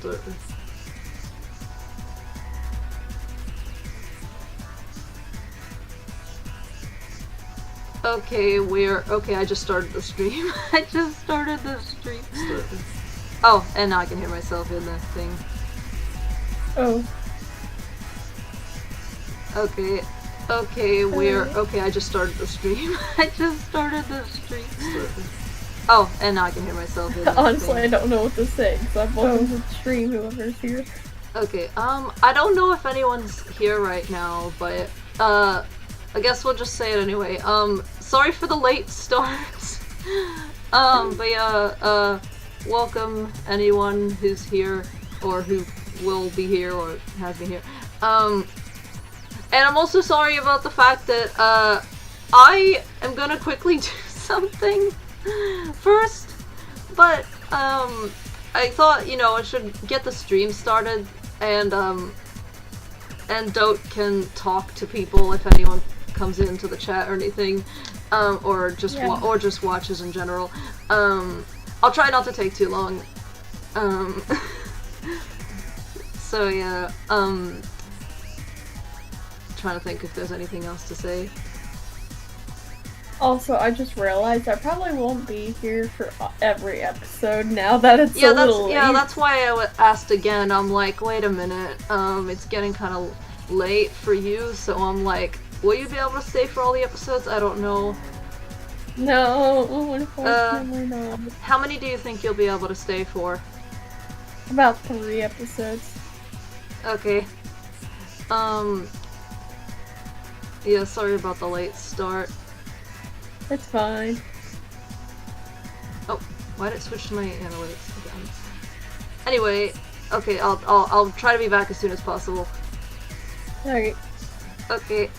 start this. Okay, okay, I just started the stream. I just started the stream. Oh, and now I can hear myself in the thing. Oh. Okay, okay, I just started the stream. I just started the stream. Oh, and now I can hear myself in the Honestly, thing. I don't know what to say, because I'm welcome to the stream, whoever's here. Okay, I don't know if anyone's here right now, but, I guess we'll just say it anyway. Sorry for the late start. But yeah, welcome anyone who's here, or who will be here, or has been here. And I'm also sorry about the fact that, I am gonna quickly do something first, but, I thought, you know, I should get the stream started, and Dote can talk to people if anyone comes into the chat or anything, or just watches in general. I'll try not to take too long. So yeah, trying to think if there's anything else to say. Also, I just realized I probably won't be here for every episode now that it's a little late. Yeah, that's why I asked again. I'm like, wait a minute, it's getting kind of late for you, so I'm like, will you be able to stay for all the episodes? I don't know. No, unfortunately not. How many do you think you'll be able to stay for? About 3 episodes. Okay. Yeah, sorry about the late start. It's fine. Oh, why did it switch to my analytics again? Anyway, okay, I'll try to be back as soon as possible. Alright. Okay.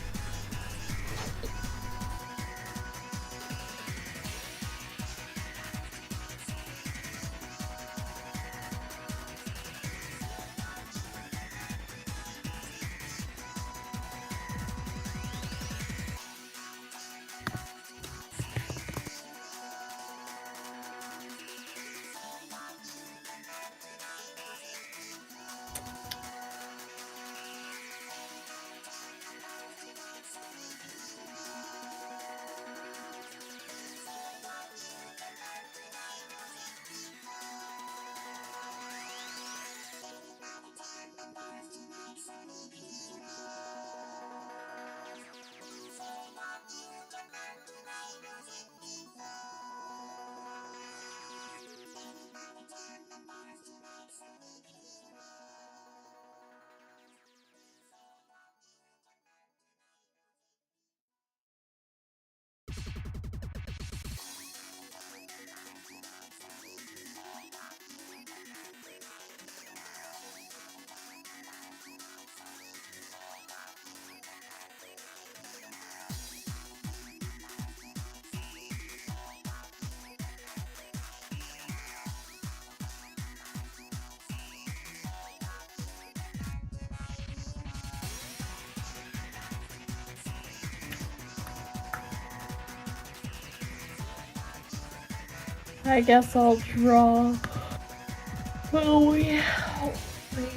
I guess I'll draw. Oh yeah. Oh, wait.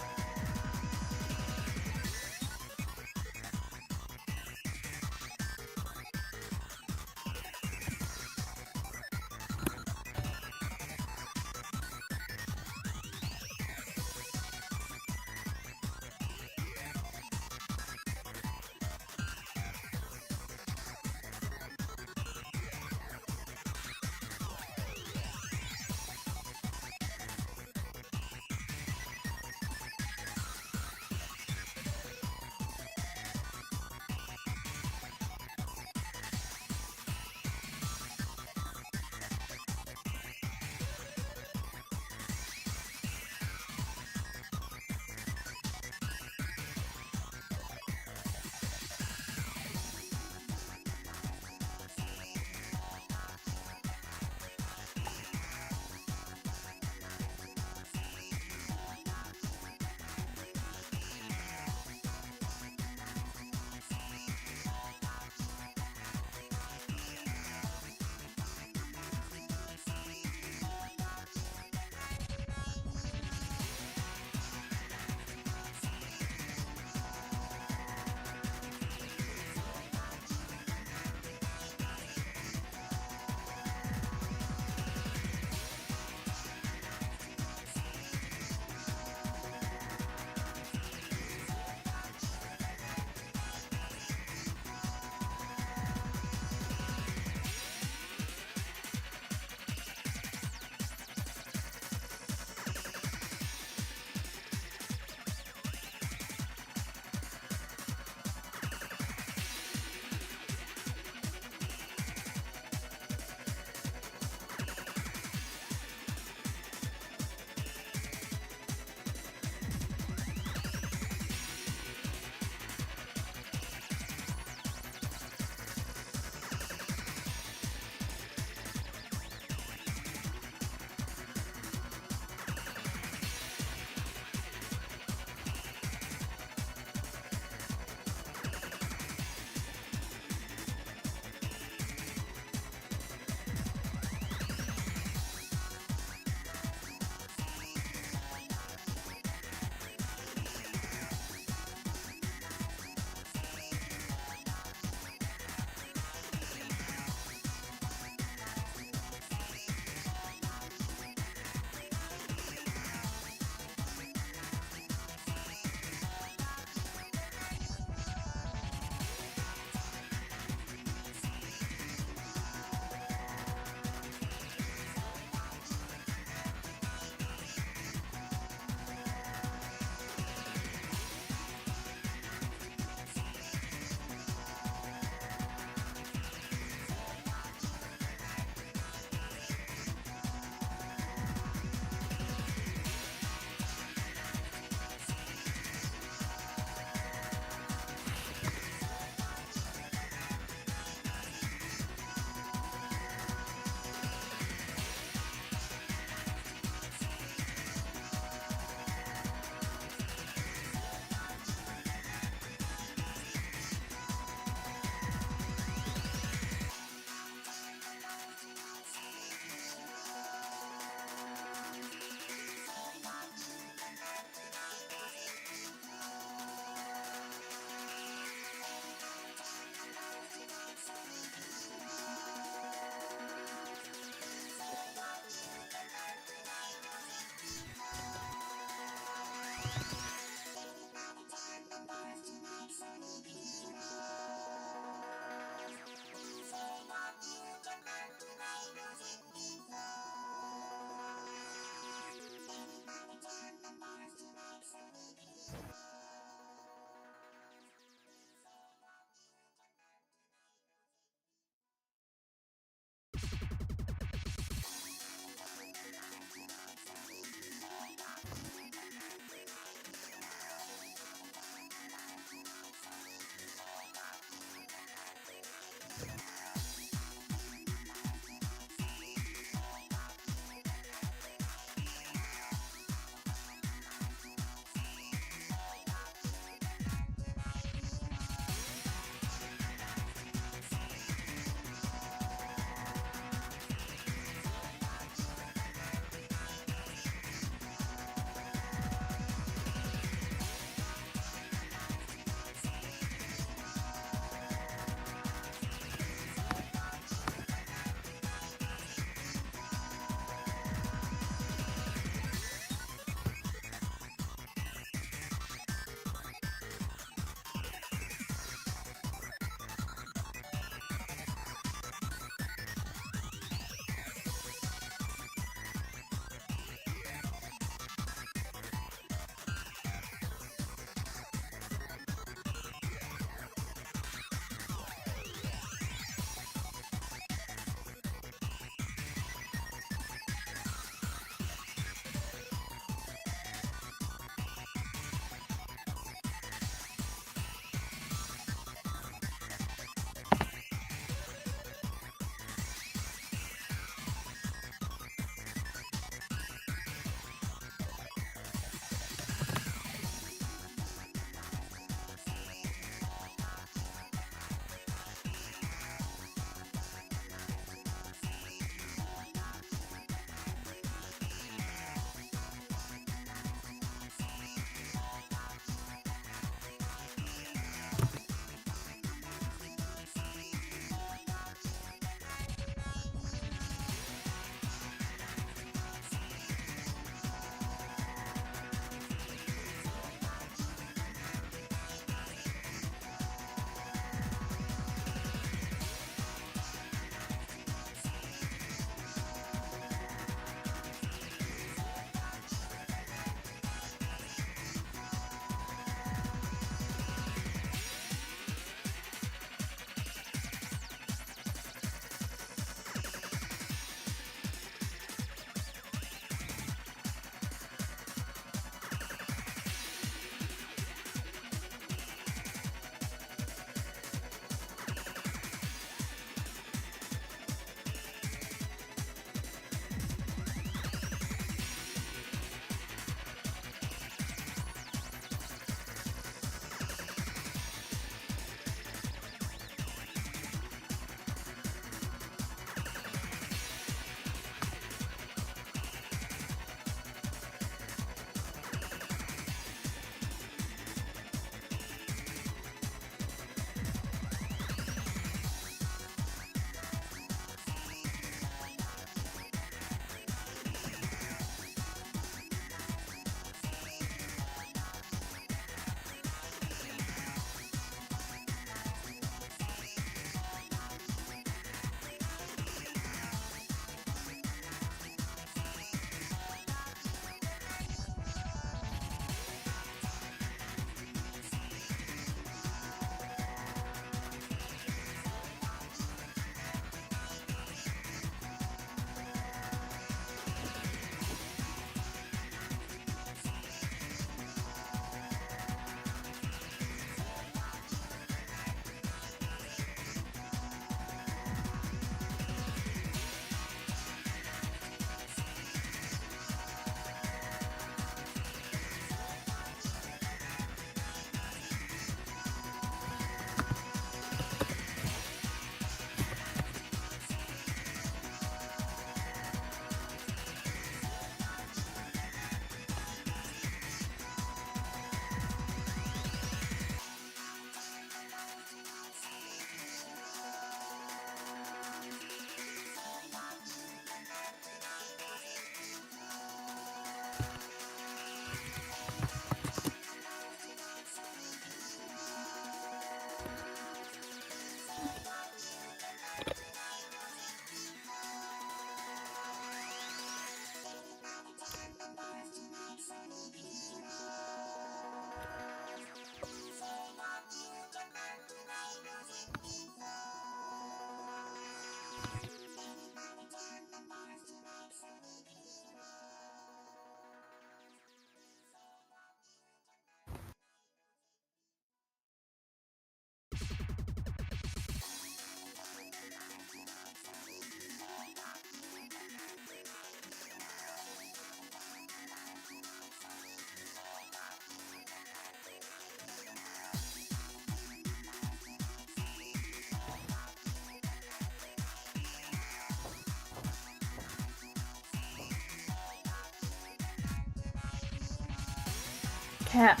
cat.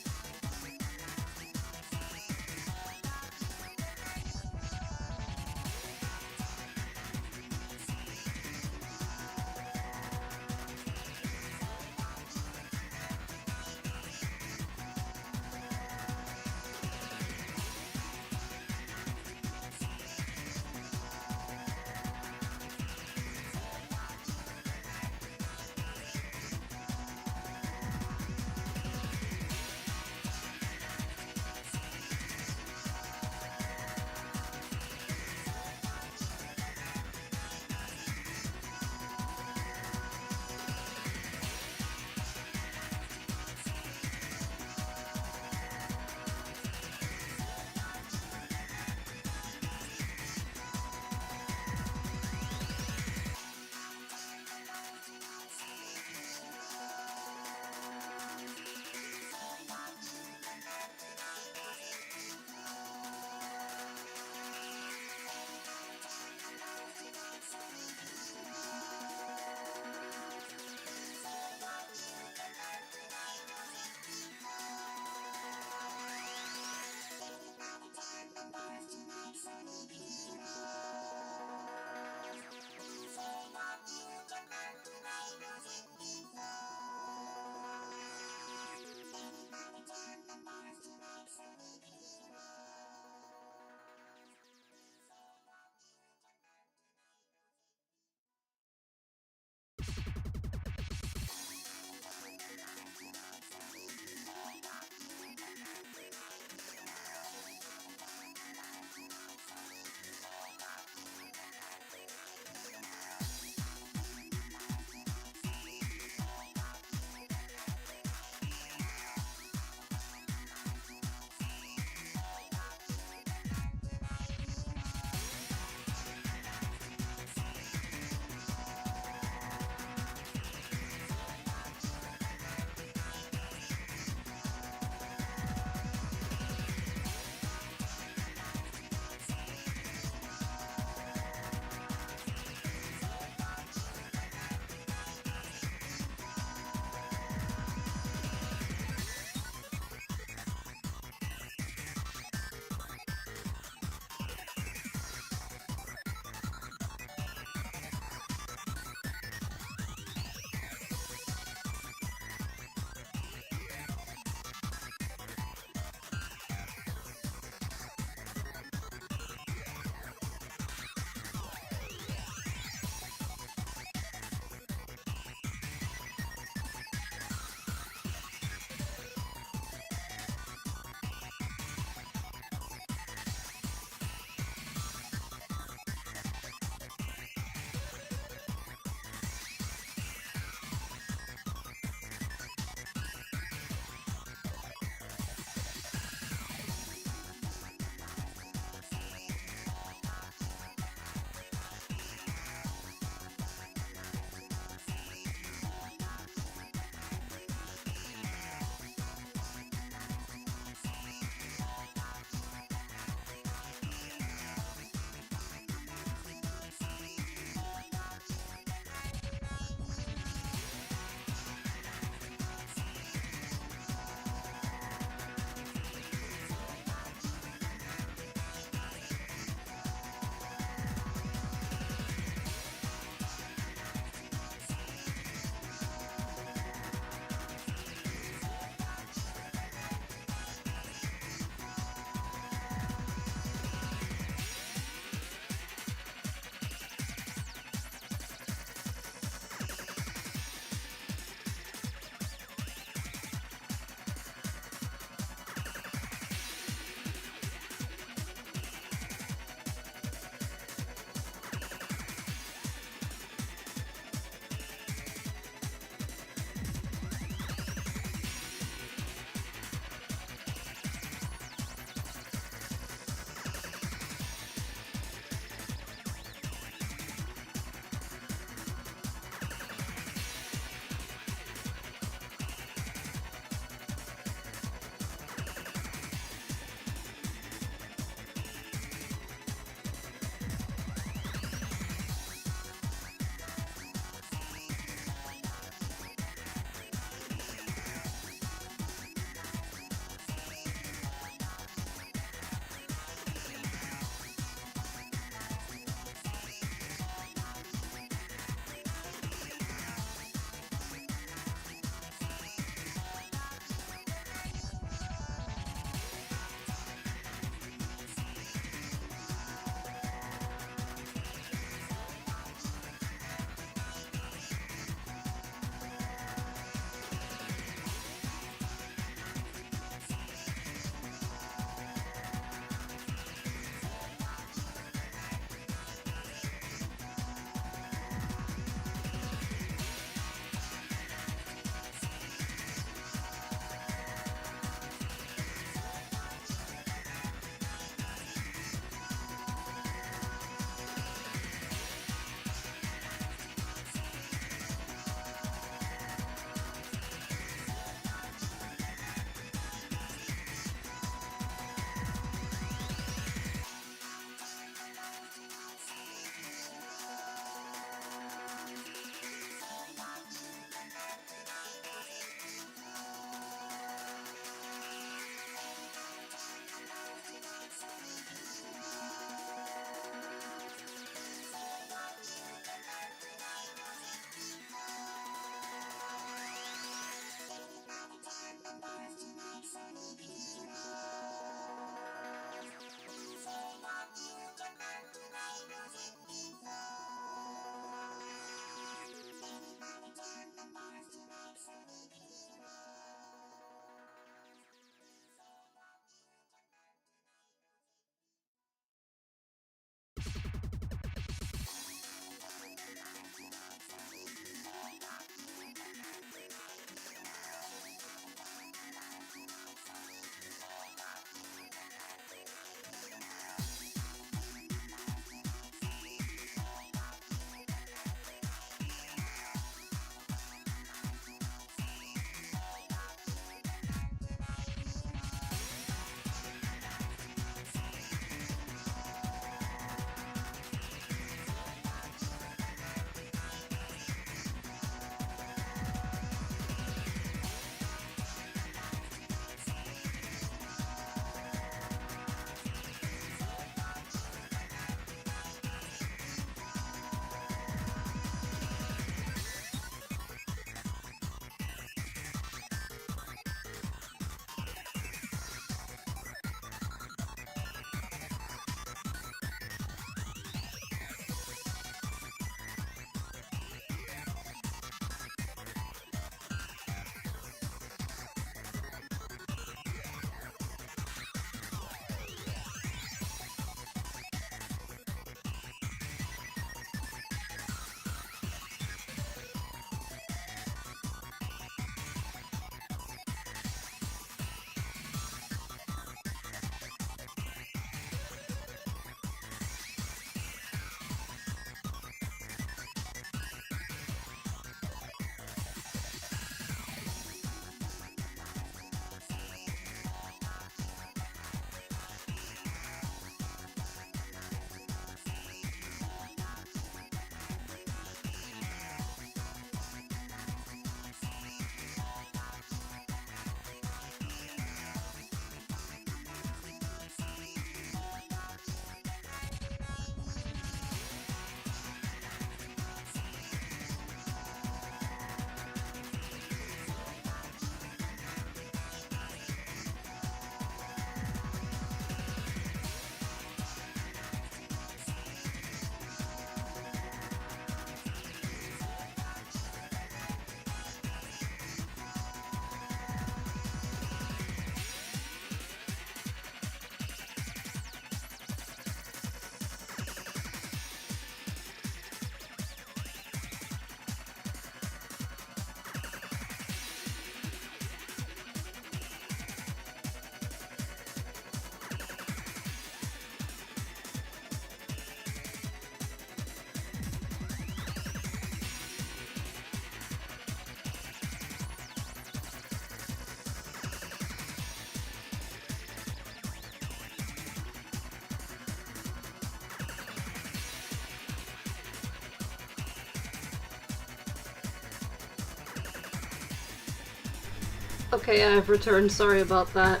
Okay, I've returned. Sorry about that.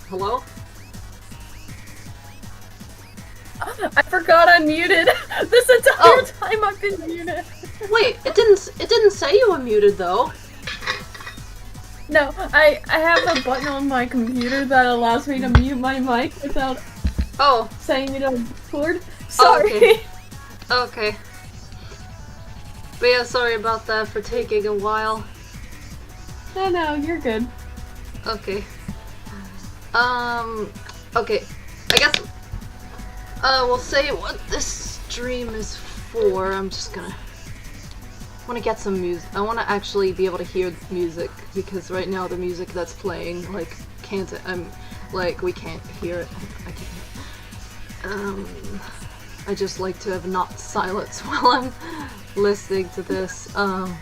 Hello? I forgot I'm muted. This entire time I've been muted. Wait, it didn't say you were muted though. No, I have a button on my computer that allows me to mute my mic without saying it on record. Sorry. Okay. But yeah, sorry about that for taking a while. No, you're good. Okay. Okay. I guess we'll say what this stream is for. I'm just gonna want to get some music. I want to actually be able to hear music because right now the music that's playing, like, we can't hear it. I can't. I just like to have not silence while I'm listening to this. I'm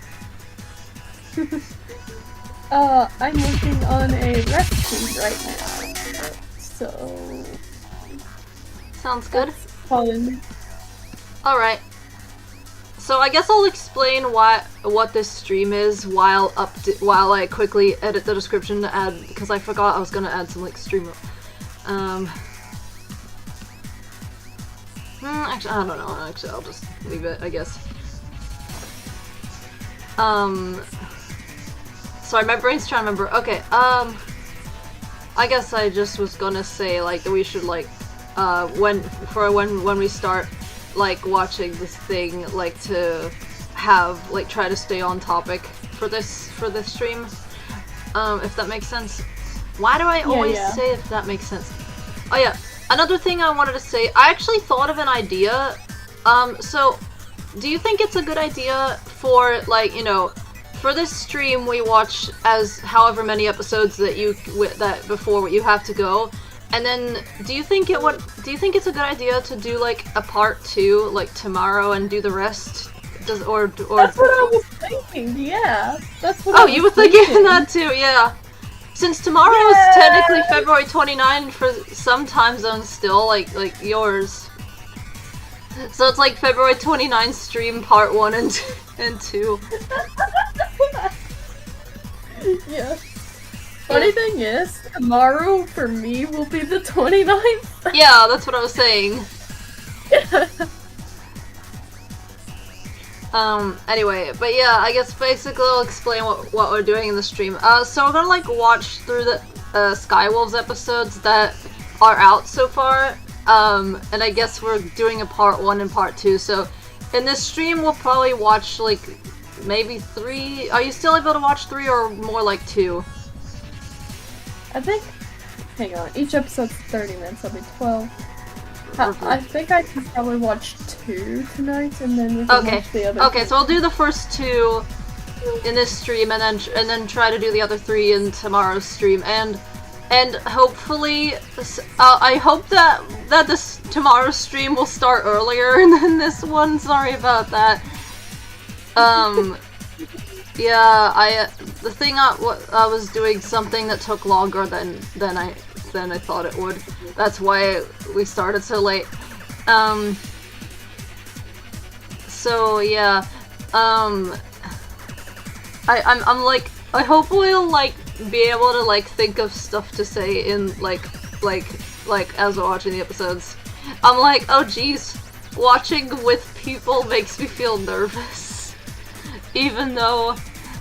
working on a recipe right now, so sounds good. Fun. All right. So I guess I'll explain what this stream is while I quickly edit the description to add, because I forgot I was gonna add some like stream. Actually, I don't know. Actually, I'll just leave it, I guess. Sorry, my brain's trying to remember. Okay, I guess I just was gonna say, like, that we should, like, when we start, like, watching this thing, like, to have, like, try to stay on topic for this stream, if that makes sense. Why do I always say if that makes sense? Oh yeah, another thing I wanted to say, I actually thought of an idea. So, do you think it's a good idea for, like, you know, for this stream we watch as however many episodes that before you have to go, and then do you think it's a good idea to do, like, a part 2, like, tomorrow and do the rest? That's what I was thinking, yeah. That's what I was you were thinking that too, yeah. Since tomorrow is technically February 29 for some time zones still, like yours. So it's like February 29 stream part 1 and 2. Yeah. Funny thing is, tomorrow for me will be the 29th. Yeah, that's what I was saying. Anyway, but yeah, I guess basically I'll explain what we're doing in the stream. So we're gonna, like, watch through the Skywolves episodes that are out so far, and I guess we're doing a part 1 and part 2, so in this stream we'll probably watch, like, maybe 3. Are you still able to watch 3 or more like 2? I think, hang on, each episode's 30 minutes, that'll be 12. I think I can probably watch 2 tonight, and then we can watch the other. Okay, so I'll do the first 2 in this stream, and then try to do the other 3 in tomorrow's stream, and hopefully, I hope that this tomorrow's stream will start earlier than this one. Sorry about that. Yeah, the thing I was doing something that took longer than I thought it would. That's why we started so late. So yeah, I'm like, I hope we'll, like, be able to, like, think of stuff to say in, like as we're watching the episodes. I'm like, oh geez, watching with people makes me feel nervous. Even though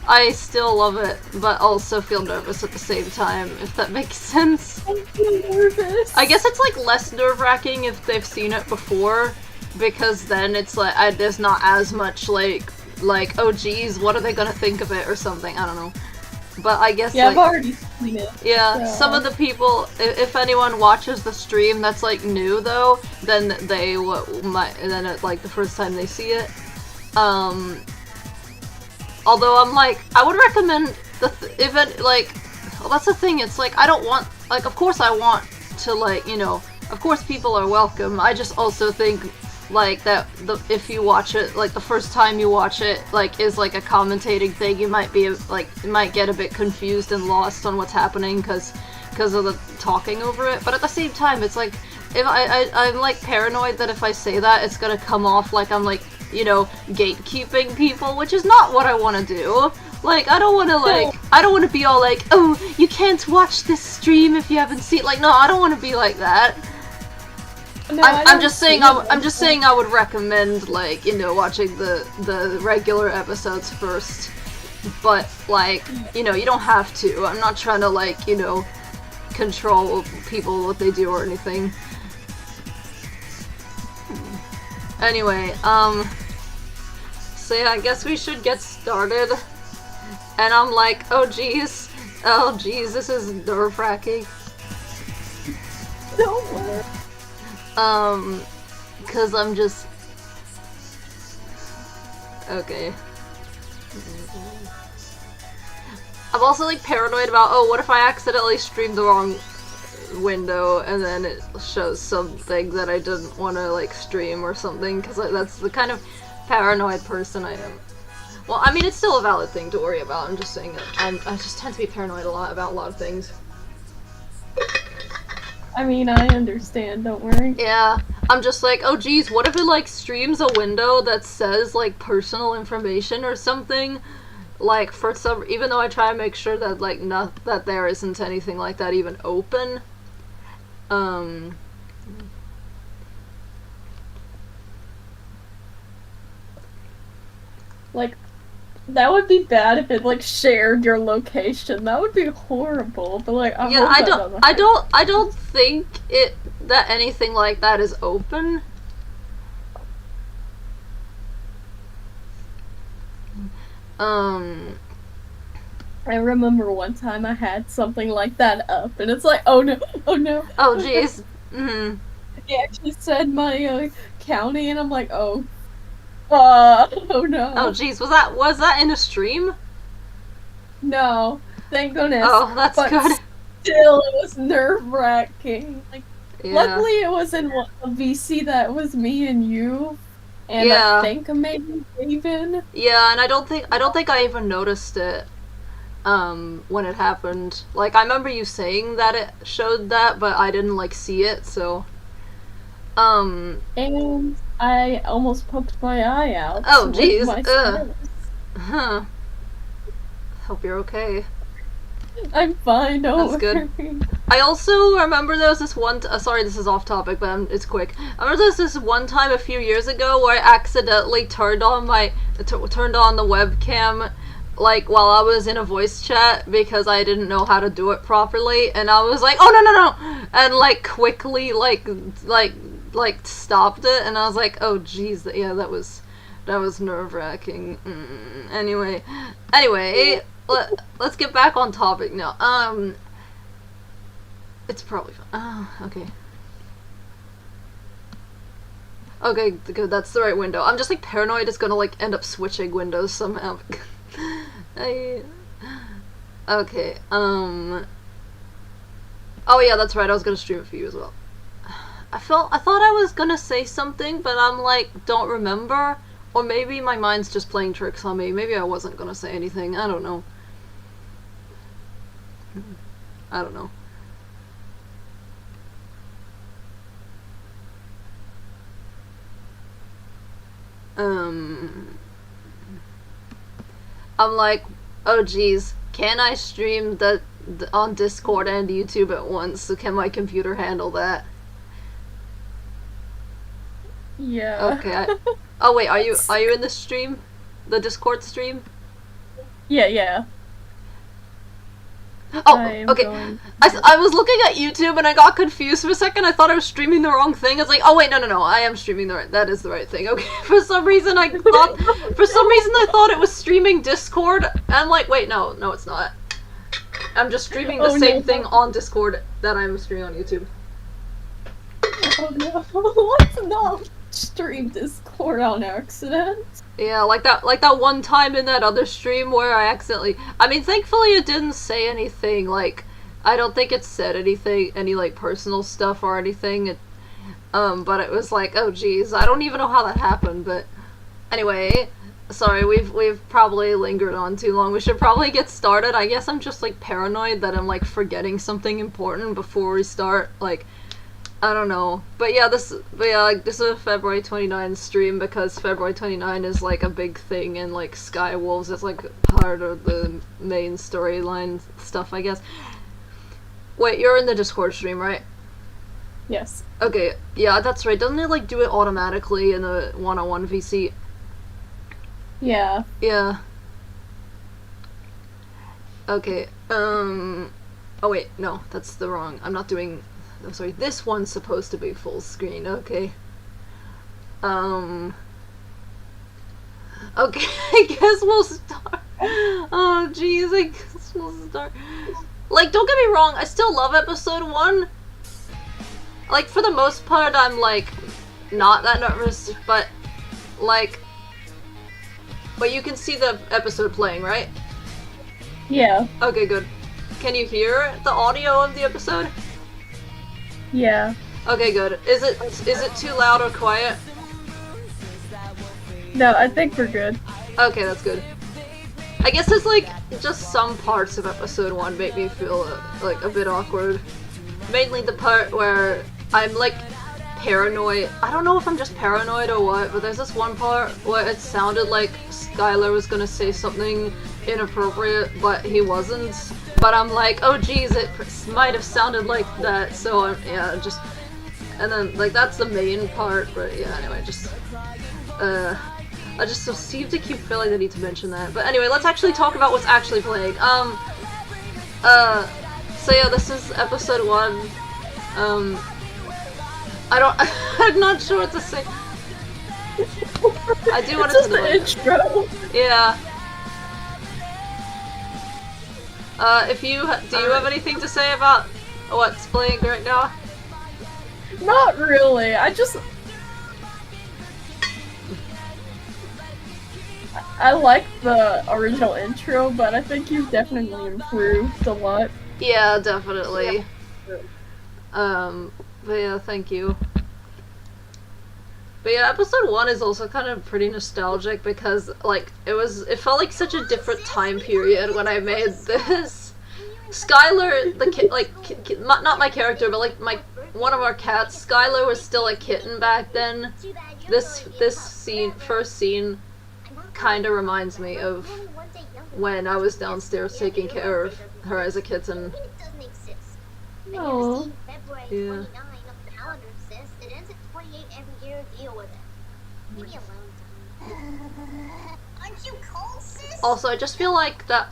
I still love it, but also feel nervous at the same time, if that makes sense. I feel nervous. I guess it's, like, less nerve-wracking if they've seen it before, because then it's like, there's not as much, like, oh geez, what are they gonna think of it or something, I don't know. But I guess, yeah, like, I've already seen it. Yeah, so. Some of the people, if anyone watches the stream that's, like, new, though, then they then like, the first time they see it, although I'm like, I would recommend well, that's the thing, it's like, I don't want, like, of course I want to, like, you know, of course people are welcome, I just also think, like, that if you watch it, like, the first time you watch it, like, is, like, a commentating thing, you might be, like, you might get a bit confused and lost on what's happening, because of the talking over it, but at the same time, it's like, if I'm, like, paranoid that if I say that, it's gonna come off like I'm, like, you know, gatekeeping people, which is not what I want to do. Like, I don't want to be all like, oh, you can't watch this stream if you haven't seen, like, no, I don't want to be like that. No, I'm just saying I would recommend, like, you know, watching the regular episodes first. But, like, you know, you don't have to. I'm not trying to, like, you know, control people, what they do or anything. Anyway, so yeah, I guess we should get started. And I'm like, oh geez, this is nerve-wracking. Don't worry. Cause I'm just... Okay. I'm also, like, paranoid about, oh, what if I accidentally streamed the wrong window and then it shows something that I didn't want to, like, stream or something, because that's the kind of paranoid person I am. Well, I mean, it's still a valid thing to worry about. I'm just saying that I just tend to be paranoid about a lot of things. I mean, I understand, don't worry. Yeah, I'm just like, oh geez, what if it, like, streams a window that says, like, personal information or something? Like, for some, even though I try to make sure that, like, that there isn't anything like that even open. Like, that would be bad if it, like, shared your location. That would be horrible. But, like, yeah, I don't think that anything like that is open. I remember one time I had something like that up, and it's like, oh no, oh no. Oh jeez. Mm-hmm. He actually said my county, and I'm like, oh no. Oh jeez, was that in a stream? No, thank goodness. Oh, that's good. Still, it was nerve-wracking. Like, yeah. Luckily, it was in a VC that was me and you, and yeah. I think maybe Raven. Yeah, and I don't think I even noticed it when it happened. Like, I remember you saying that it showed that, but I didn't, like, see it, so and I almost poked my eye out. Oh jeez. Huh. Hope you're okay. I'm fine, don't That's worry. good. I also remember there was this one sorry, this is off topic, but it's quick. I remember there was this one time a few years ago where I accidentally turned on the webcam, like, while I was in a voice chat because I didn't know how to do it properly, and I was like, oh no, and, like, quickly, like stopped it, and I was like, oh jeez, yeah, that was nerve-wracking. Anyway, let's get back on topic now. It's probably fine. Oh, okay. Okay, good, that's the right window. I'm just, like, paranoid it's gonna, like, end up switching windows somehow. Okay, oh yeah, that's right, I was gonna stream it for you as well. I thought I was gonna say something, but I'm like, don't remember. Or maybe my mind's just playing tricks on me. Maybe I wasn't gonna say anything. I don't know. I don't know. I'm like, oh geez, can I stream on Discord and YouTube at once? So can my computer handle that? Yeah. Okay. Oh wait, are you in the stream? The Discord stream? Yeah. Oh, okay. I was looking at YouTube and I got confused for a second. I thought I was streaming the wrong thing. I was like, oh wait, no, I am streaming that is the right thing. Okay. For some reason I thought it was streaming Discord. I'm like, wait, no, it's not. I'm just streaming the same thing on Discord that I'm streaming on YouTube. Oh no, let's not stream Discord on accident. Yeah, like that one time in that other stream where I accidentally... I mean, thankfully it didn't say anything, like... I don't think it said anything, any, like, personal stuff or anything. But it was like, oh geez, I don't even know how that happened, but... Anyway, sorry, we've probably lingered on too long. We should probably get started. I guess I'm just, like, paranoid that I'm, like, forgetting something important before we start, like... I don't know. But yeah, this is a February 29 stream because February 29 is like a big thing and like Sky Wolves is like part of the main storyline stuff, I guess. Wait, you're in the Discord stream, right? Yes. Okay, yeah, that's right. Doesn't it like do it automatically in the one-on-one VC? Yeah. Yeah. Okay, oh wait, no, that's the wrong, I'm not doing, oh, sorry, this one's supposed to be full screen, okay. Okay, I guess we'll start. Oh jeez, I guess we'll start. Like, don't get me wrong, I still love episode 1. Like, for the most part, I'm like, not that nervous, but, like, but you can see the episode playing, right? Yeah. Okay, good. Can you hear the audio of the episode? Yeah. Okay, good. Is it too loud or quiet? No, I think we're good. Okay, that's good. I guess it's like just some parts of episode 1 make me feel like a bit awkward. Mainly the part where I'm like paranoid. I don't know if I'm just paranoid or what, but there's this one part where it sounded like Skylar was gonna say something inappropriate, but he wasn't. But I'm like, oh geez, it might have sounded like that, so yeah, just... And then, like, that's the main part, but yeah, anyway, just... I just seem to keep feeling the need to mention that. But anyway, let's actually talk about what's actually playing. So yeah, this is episode 1. I'm not sure what to say. I do want to say the intro. Yeah. Do you have anything to say about what's playing right now? Not really. I like the original intro, but I think you've definitely improved a lot. Yeah, definitely. But yeah, thank you. But yeah, episode 1 is also kind of pretty nostalgic because, like, it felt like such a different time period when I made this. Skylar, not my character, but like one of our cats, Skylar was still a kitten back then. This first scene kind of reminds me of when I was downstairs taking care of her as a kitten. Oh. Yeah. Also, I just feel like that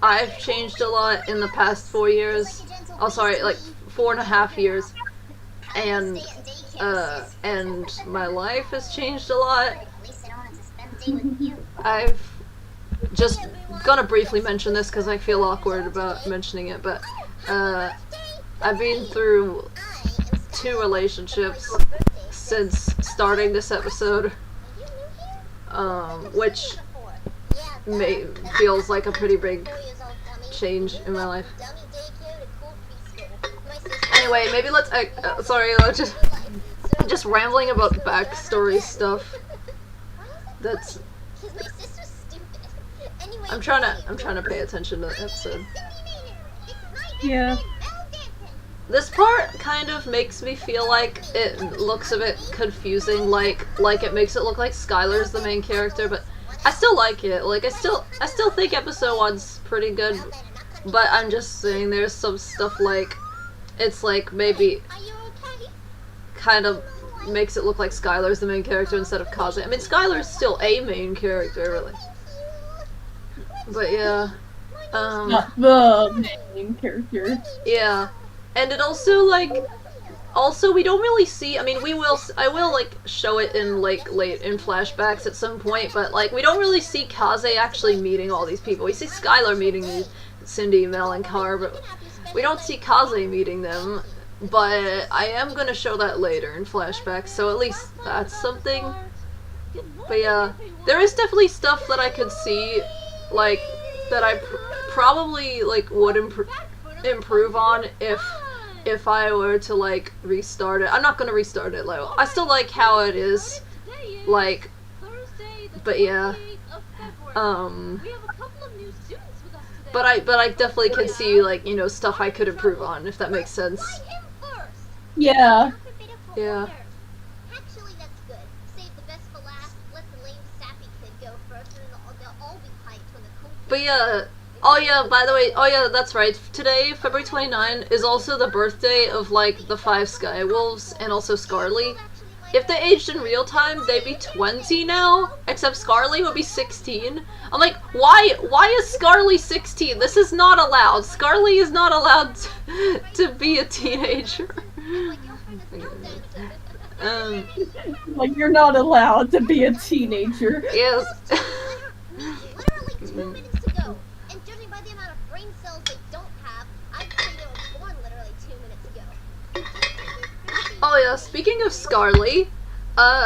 I've changed a lot in the past 4 years. Oh, sorry, like 4.5 years, and my life has changed a lot. I've just gonna briefly mention this because I feel awkward about mentioning it, but I've been through 2 relationships since starting this episode, which feels like a pretty big change in my life. Anyway, maybe let's sorry, just rambling about backstory stuff. That's... I'm trying to pay attention to the episode. Yeah. This part kind of makes me feel like it looks a bit confusing, like it makes it look like Skylar's the main character, but I still like it. Like, I still think episode 1's pretty good, but I'm just saying there's some stuff like, it's like maybe kind of makes it look like Skylar's the main character instead of Kaze. I mean, Skylar's still a main character, really. But yeah, Not the main character. Yeah. And it also, like, we don't really see, I mean, I will, like, show it in, like, late in flashbacks at some point, but, like, we don't really see Kaze actually meeting all these people. We see Skylar meeting Cindy, Mel, and Car, but we don't see Kaze meeting them, but I am gonna show that later in flashbacks, so at least that's something. But yeah, there is definitely stuff that I could see, like, that I probably, like, would improve on if I were to, like, restart it. I'm not gonna restart it, like, I still like how it is, like, but yeah, but I definitely can see, like, you know, stuff I could improve on, if that makes sense. Yeah. Yeah. Actually, that's good. Save the best for last. Let the lame sappy kid go first, and then they'll all be hyped when the cool kid. But yeah. Oh yeah, by the way, oh yeah, that's right. Today, February 29, is also the birthday of, like, the 5 Skywolves and also Scarly. If they aged in real time, they'd be 20 now, except Scarly would be 16. I'm like, why is Scarly 16? This is not allowed. Scarly is not allowed to be a teenager. Like, you're not allowed to be a teenager. Yes. Literally 2 minutes to go. And judging by the amount of brain cells they don't have, I'd say they were born literally 2 minutes ago. Oh yeah, speaking of Scarly,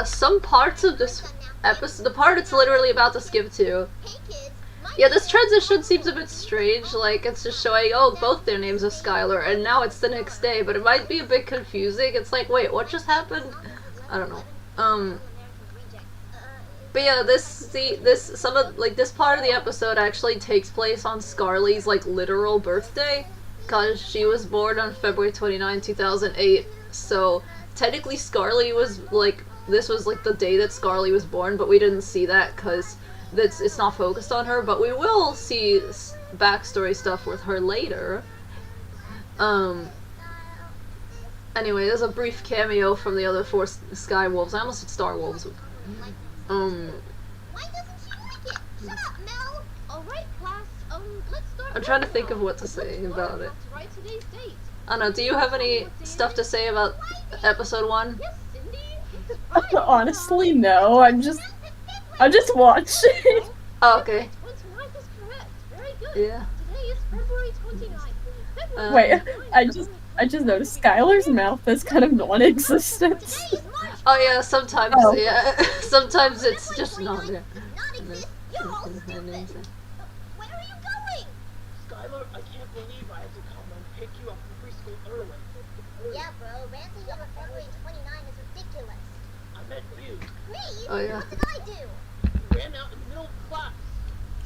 some parts of this episode, the part it's literally about to skip to, Hey kids, yeah, this transition seems a bit strange, like, it's just showing, oh, both their names are Skylar, and now it's the next day, but it might be a bit confusing. It's like, wait, what just happened? I don't know. But yeah, this part of the episode actually takes place on Scarly's, like, literal birthday, because she was born on February 29, 2008, so technically Scarly was, like, this was, like, the day that Scarly was born, but we didn't see that, because it's not focused on her, but we will see backstory stuff with her later. Anyway, there's a brief cameo from the other 4 Sky Wolves. I almost said Star Wolves. Why doesn't she like it? Shut up, Mel. Alright, class, let's start. I'm trying to think of what to say about it. Write today's date. I don't know, do you have any stuff to say about episode 1? Yes, Cindy. Honestly, no. I'm just watching. Oh, okay. 29th is correct. Very good. Yeah. Today is February 29th. Wait, I just noticed Skylar's mouth is kind of non-existent. Oh yeah, sometimes, Oh. yeah. Sometimes it's just not there. Not exist. You're all stupid. Where are you going? Skylar, I can't believe I had to come and pick you up from preschool early. Yeah, bro. Ranting over February 29 is ridiculous. I meant you. Me? Oh, yeah. What did I do? You ran out in the middle of class.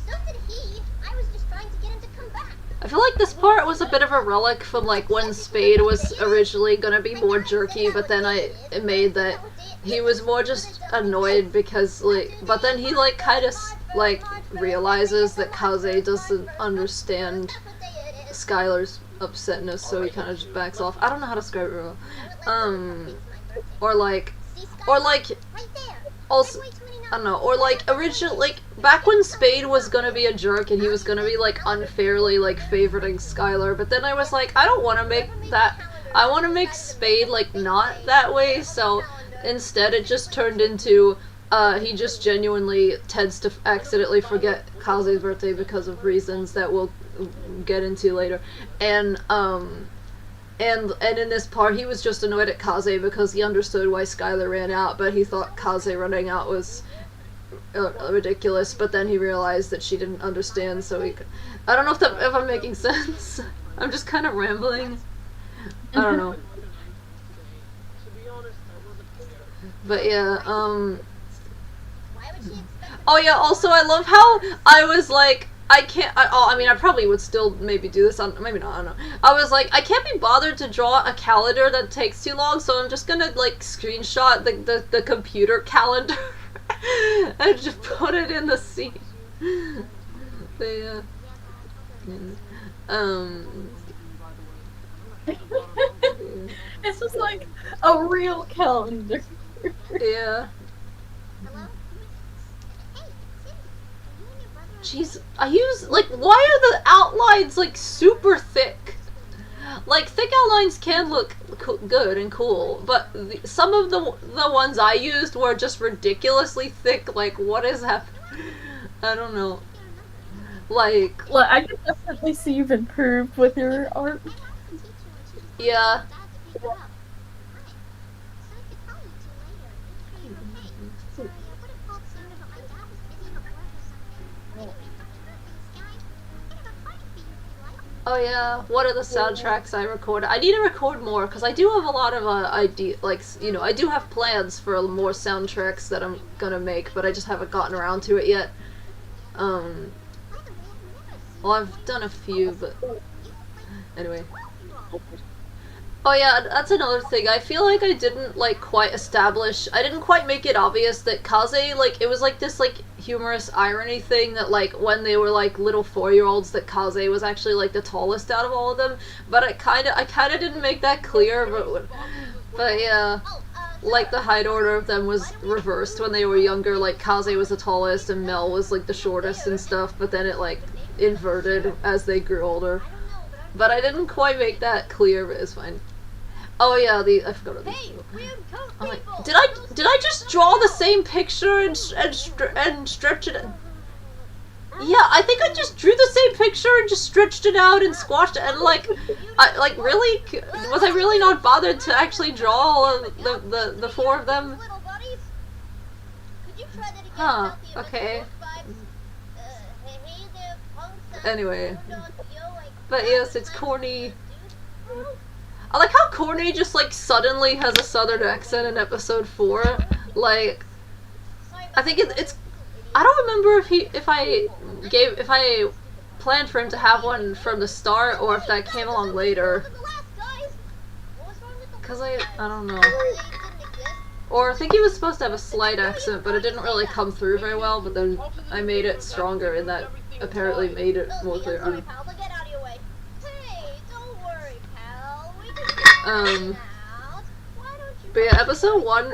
So did he. I was just trying to get him to come back. I feel like this part was a bit of a relic from, like, when Spade was originally gonna be more jerky, but then it made that he was more just annoyed because, like, but then he, like, kind of, like, realizes that Kaze doesn't understand Skylar's upsetness, so he kind of just backs off. I don't know how to describe it real well. Or like, Right there. also, February 29. I don't know, or like, original, like, back when Spade was gonna be a jerk and he was gonna be, like, unfairly, like, favoriting Skylar, but then I was like, I don't want to make that, I want to make Spade, like, not that way, so instead it just turned into, he just genuinely tends to accidentally forget Kaze's birthday because of reasons that we'll get into later, and in this part, he was just annoyed at Kaze because he understood why Skylar ran out, but he thought Kaze running out was ridiculous, but then he realized that she didn't understand, so he I don't know if I'm making sense. I'm just kind of rambling. I don't know. To be honest, I wasn't there. But yeah, Why would she expect? oh yeah, also I love how I was like, I mean, I probably would still maybe do this on, maybe not, I don't know. I was like, I can't be bothered to draw a calendar that takes too long, so I'm just gonna, like, screenshot the computer calendar and just put it in the scene. But, yeah. It's just like a real calendar. Yeah. Hello? Hey, Cindy. You and your brother. Jeez, I use, like, why are the outlines, like, super thick? Like, thick outlines can look good and cool, but some of the ones I used were just ridiculously thick. Like, what is happening? I don't know. Like, Well, I can definitely see you've improved with your art. yeah. Oh yeah, what are the soundtracks I recorded? I need to record more, because I do have a lot of like, you know, I do have plans for more soundtracks that I'm gonna make, but I just haven't gotten around to it yet. Well, I've done a few, but anyway. Oh yeah, that's another thing. I feel like I didn't like quite establish. I didn't quite make it obvious that Kaze, like, it was like this like humorous irony thing that like when they were like little 4-year-olds that Kaze was actually like the tallest out of all of them. But I kind of didn't make that clear. But yeah, like the height order of them was reversed when they were younger. Like Kaze was the tallest and Mel was like the shortest and stuff. But then it like inverted as they grew older. But I didn't quite make that clear. But it's fine. Oh yeah, I forgot about these. Did I just draw the same picture and stretch it? Yeah, I think I just drew the same picture and just stretched it out and squashed it and like, really, was I really not bothered to actually draw all of the 4 of them? Huh. Okay. Anyway, but yes, it's corny. I like how Corny just like suddenly has a southern accent in episode 4. Like, I think it's. I don't remember if I planned for him to have one from the start or if that came along later. Cause I don't know. Or I think he was supposed to have a slight accent, but it didn't really come through very well. But then I made it stronger, and that apparently made it more clear. I don't know. But yeah, episode 1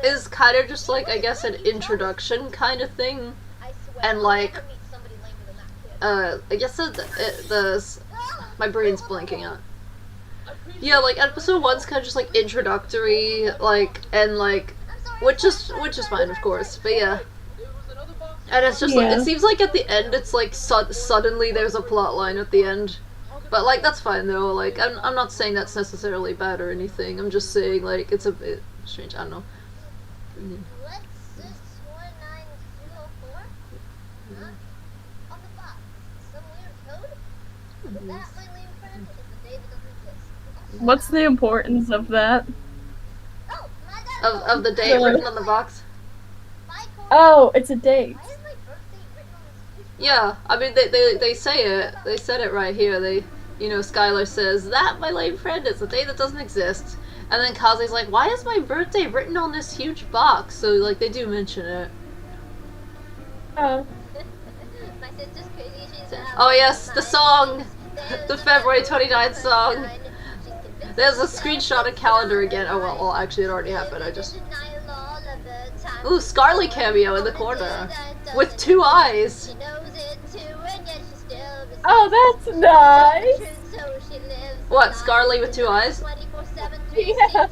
is kind of just like, I guess, an introduction kind of thing, and like, I guess my brain's blanking out. Yeah, like episode 1's kind of just like introductory, like, and like, which is fine, of course. But yeah, and it's just like, it seems like at the end it's like suddenly there's a plot line at the end. But, like, that's fine, though. Like, I'm not saying that's necessarily bad or anything. I'm just saying, like, it's a bit strange. I don't know. Let's 61904? Huh? On the box. Some weird code? That, my lame friend, is the day that doesn't exist. What's the importance of that? Oh, my God. Of the date written on the box? Oh, it's a date. Why is my birthday written on this huge Yeah, I mean, they say it. They said it right here. You know, Skylar says, that, my lame friend, is a day that doesn't exist. And then Kaze's like, why is my birthday written on this huge box? So, like, they do mention it. Oh. My sister's crazy. She's Oh, yes, the song. The February 29th song. There's a screenshot of calendar again. Oh, well, actually, it already happened. I just... Ooh, Scarly cameo in the corner. With 2 eyes. Oh, that's nice. What, Scarly with 2 eyes? Yeah.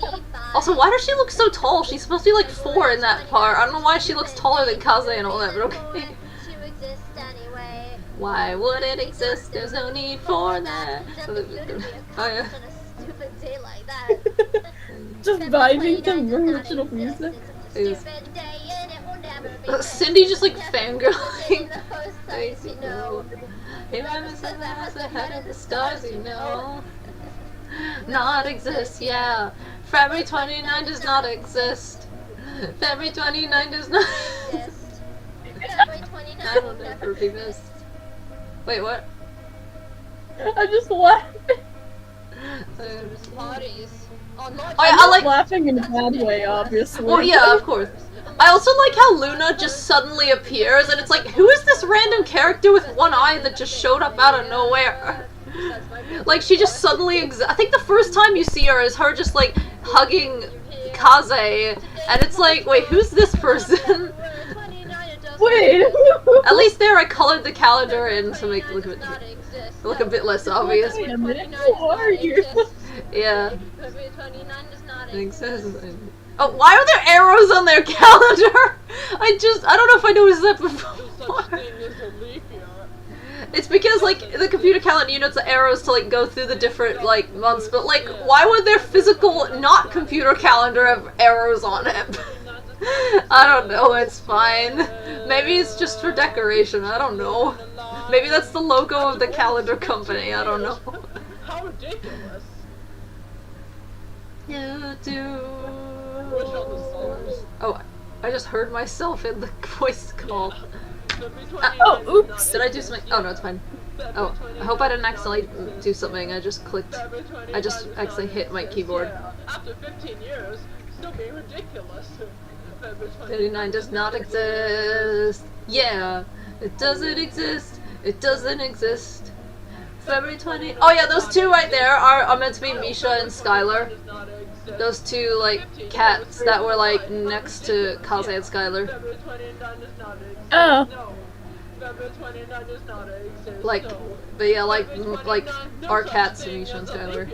Also, why does she look so tall? She's supposed to be like 4 in that part. I don't know why she looks taller than Kaze and all that, but okay. Why would it exist? There's no need for that. Oh, yeah. Just vibing to original music. Cindy just like fangirling. If I'm ahead of the stars, you know. Not exist, yeah. February 29 does not exist. February 29 does not exist. I will never be missed. Wait, what? I just laughed. Oh, yeah, I like laughing in a bad way, obviously. Well, yeah, of course. I also like how Luna just suddenly appears, and it's like, who is this random character with 1 eye that just showed up out of nowhere? Like, she just suddenly I think the first time you see her is her just, like, hugging Kaze, and it's like, wait, who's this person? Wait! At least there I colored the calendar in to make it look a bit less obvious. Wait a minute, who are you? Yeah. Oh, why are there arrows on their calendar? I don't know if I noticed that before. It's because, like, the computer calendar, you know, it's the arrows to, like, go through the different, like, months, but, like, why would their physical, not computer calendar have arrows on it? I don't know, it's fine. Maybe it's just for decoration, I don't know. Maybe that's the logo of the calendar company, I don't know. How ridiculous. You do. Oh, I just heard myself in the voice call. Oh, oops! Did I do something? Oh no, it's fine. Oh, I hope I didn't accidentally do something. I just clicked. I just accidentally hit my keyboard. Yeah, after 15 years, still being ridiculous. 39 does not exist. Yeah, it doesn't exist. It doesn't exist. February 20. Oh yeah, those two right there are meant to be Misha and Skylar. Those two like cats that were like next to Kaze and Skylar. Oh. Like, but yeah, like our cats, Misha and Skylar.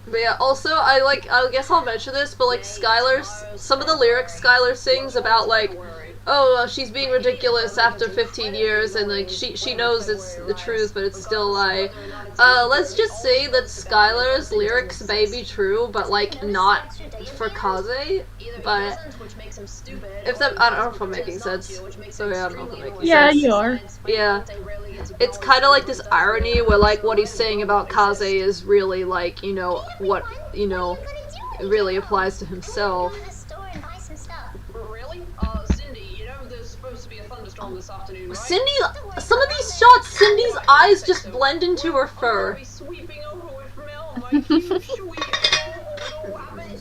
But yeah, also, I guess I'll mention this, but like some of the lyrics Skylar sings about like, oh, she's being ridiculous after 15 years, and like she knows it's the truth, but it's still like, let's just say that Skylar's lyrics may be true, but like not for Kaze. But if that, I don't know if I'm making sense. Sorry, I don't know if I'm making sense. Yeah, you are. Yeah. It's kind of like this irony where, like, what he's saying about Kaze is really, like, you know, what, you know, it really applies to himself. Really? Cindy, you know there's supposed to be a thunderstorm this afternoon, right? Cindy, some of these shots, Cindy's eyes just blend into her fur. Sweeping over with milk, my cute sweet rabbit.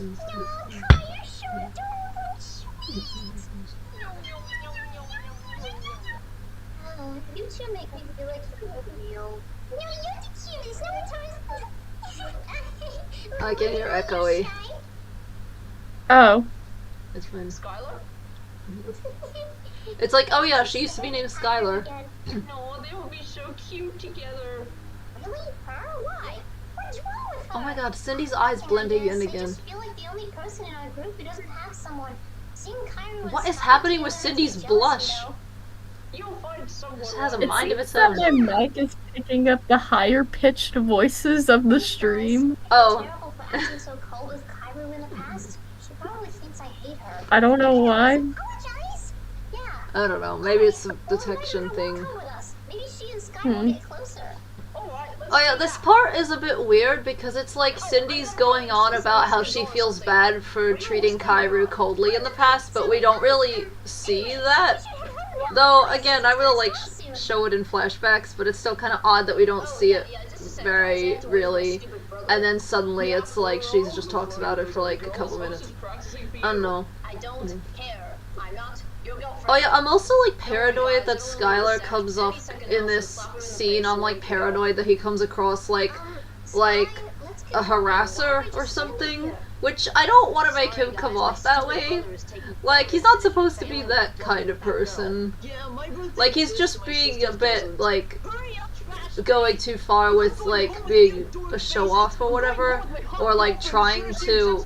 You two make me feel like oatmeal. No, you're the cutest. No one told us. I can hear echoey. Oh. It's fine. Skylar? It's like, oh yeah, she used to be named Skylar. No, they would be so cute together. Really? Her? Why? What's wrong with her? Oh my god, Cindy's eyes blending in I again. just feel like the only person in our group who doesn't have someone. Seeing Kyra What and is Sky happening with together Cindy's makes me jealous, blush? you know? You'll find someone. This has a It mind of seems its that own. my mic is picking up the higher pitched voices of the stream. Oh. Terrible for acting so cold with Kyra in the past. She probably thinks I hate her. I don't know why. Apologize? Yeah. I don't know, maybe it's a detection thing. Come with us. Maybe she and Sky will get closer. Oh yeah, this part is a bit weird because it's like Cindy's going on about how she feels bad for treating Kairu coldly in the past, but we don't really see that. Though, again, I will like show it in flashbacks, but it's still kind of odd that we don't see it very really. And then suddenly it's like she just talks about it for like a couple minutes. I don't know. I don't care. I'm not your girlfriend. Oh yeah, I'm also like paranoid that Skylar comes up in this scene. I'm like paranoid that he comes across like a harasser or something, which I don't want to make him come off that way. Like, he's not supposed to be that kind of person. Like, he's just being a bit like going too far with like being a show off or whatever, or like trying to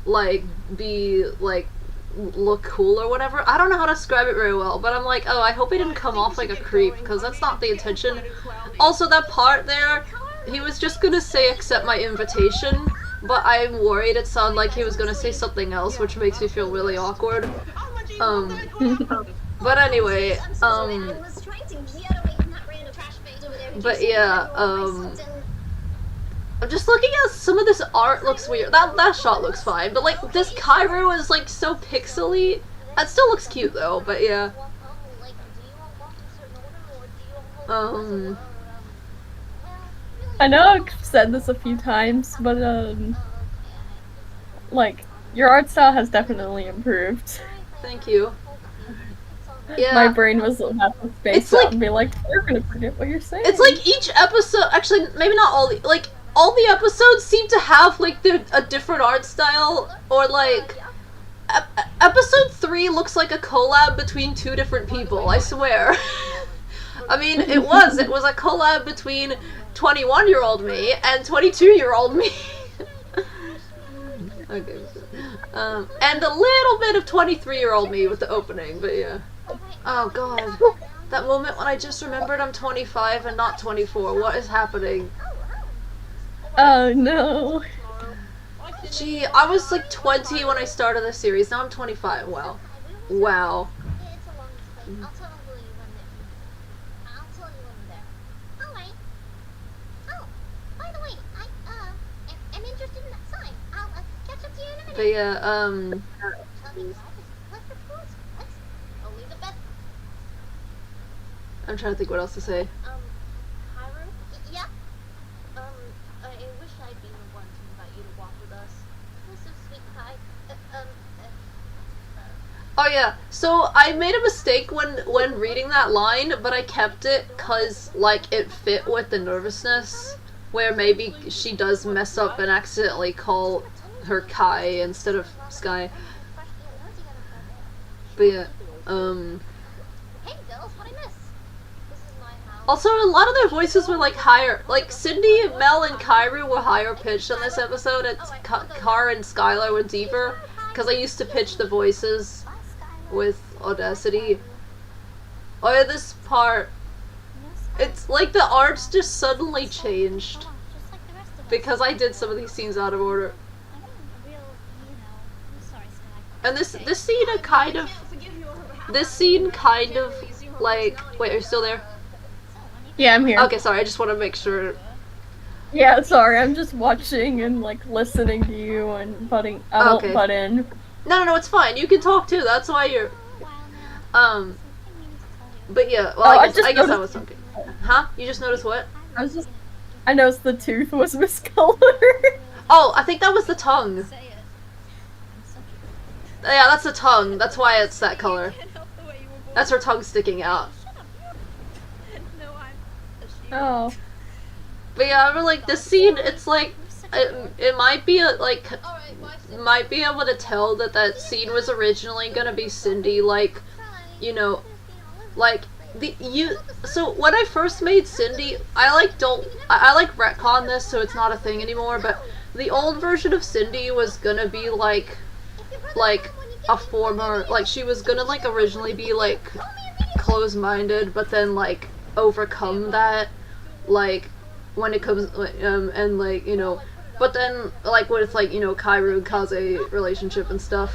like be like look cool or whatever. I don't know how to describe it very well, but I'm like, oh, I hope he didn't come off like a creep, because that's not the intention. Also, that part there, he was just gonna say accept my invitation, but I'm worried it sounded like he was gonna say something else, which makes me feel really awkward. But anyway, but yeah, I'm just looking at some of this art looks weird. That shot looks fine, but like this Kairu is like so pixely. That still looks cute though, but yeah. I know I've said this a few times, but like your art style has definitely improved. Thank you. Yeah. My brain was about to space It's out like- and be like, you're gonna forget what you're saying. It's like each episode, actually, maybe not all the, like, all the episodes seem to have, like, a different art style, or, like, episode 3 looks like a collab between two different people, I swear. I mean, it was a collab between 21-year-old me and 22-year-old me. Okay. And a little bit of 23-year-old me with the opening, but yeah. Oh god. That moment when I just remembered I'm 25 and not 24. What is happening? Oh no. Gee, I was like 20 when I started this series. Now I'm 25. Wow. Wow. I'll tell you when I'm there. Alright. Oh, by the way, I'm interested in that sign. I'll catch up to you in a minute. But yeah, Let's I'm trying to think what else to say. Hiram? Yeah? I wish I'd been the one to invite you to walk with us. You're so sweet, Kai. Oh yeah, so I made a mistake when reading that line, but I kept it cause like it fit with the nervousness, where maybe she does mess up and accidentally call her Kai instead of Sky. But yeah, Hey, girls, what'd I miss? This is my house. also a lot of their voices were like higher, like Cindy, Mel, and Kairu were higher pitched on this episode, and Car and Skylar were deeper, cause I used to pitch the voices with Audacity. Oh yeah, this part, it's like the arts just suddenly changed because I did some of these scenes out of order. And this scene kind of like, wait, are you still there? Yeah, I'm here. Okay, sorry, I just want to make sure. Yeah, sorry, I'm just watching and like listening to you and butting. I won't Okay. butt in. No, it's fine. You can talk too. That's why you're. But yeah, well, Oh, I guess I noticed- was talking. Huh? You just noticed what? I noticed the tooth was miscolored. Oh, I think that was the tongue. Yeah, that's the tongue. That's why it's that color. That's her tongue sticking out. Oh. But yeah, I remember, like, this scene, it's like, it might be, might be able to tell that scene was originally gonna be Cindy, like, you know, like, so when I first made Cindy, I like retcon this so it's not a thing anymore, but the old version of Cindy was gonna be, like a former, like, she was gonna, like, originally be, like, close-minded, but then, like, overcome that, like, when it comes, and, like, you know, but then, like, with, like, you know, Kairu and Kaze relationship and stuff,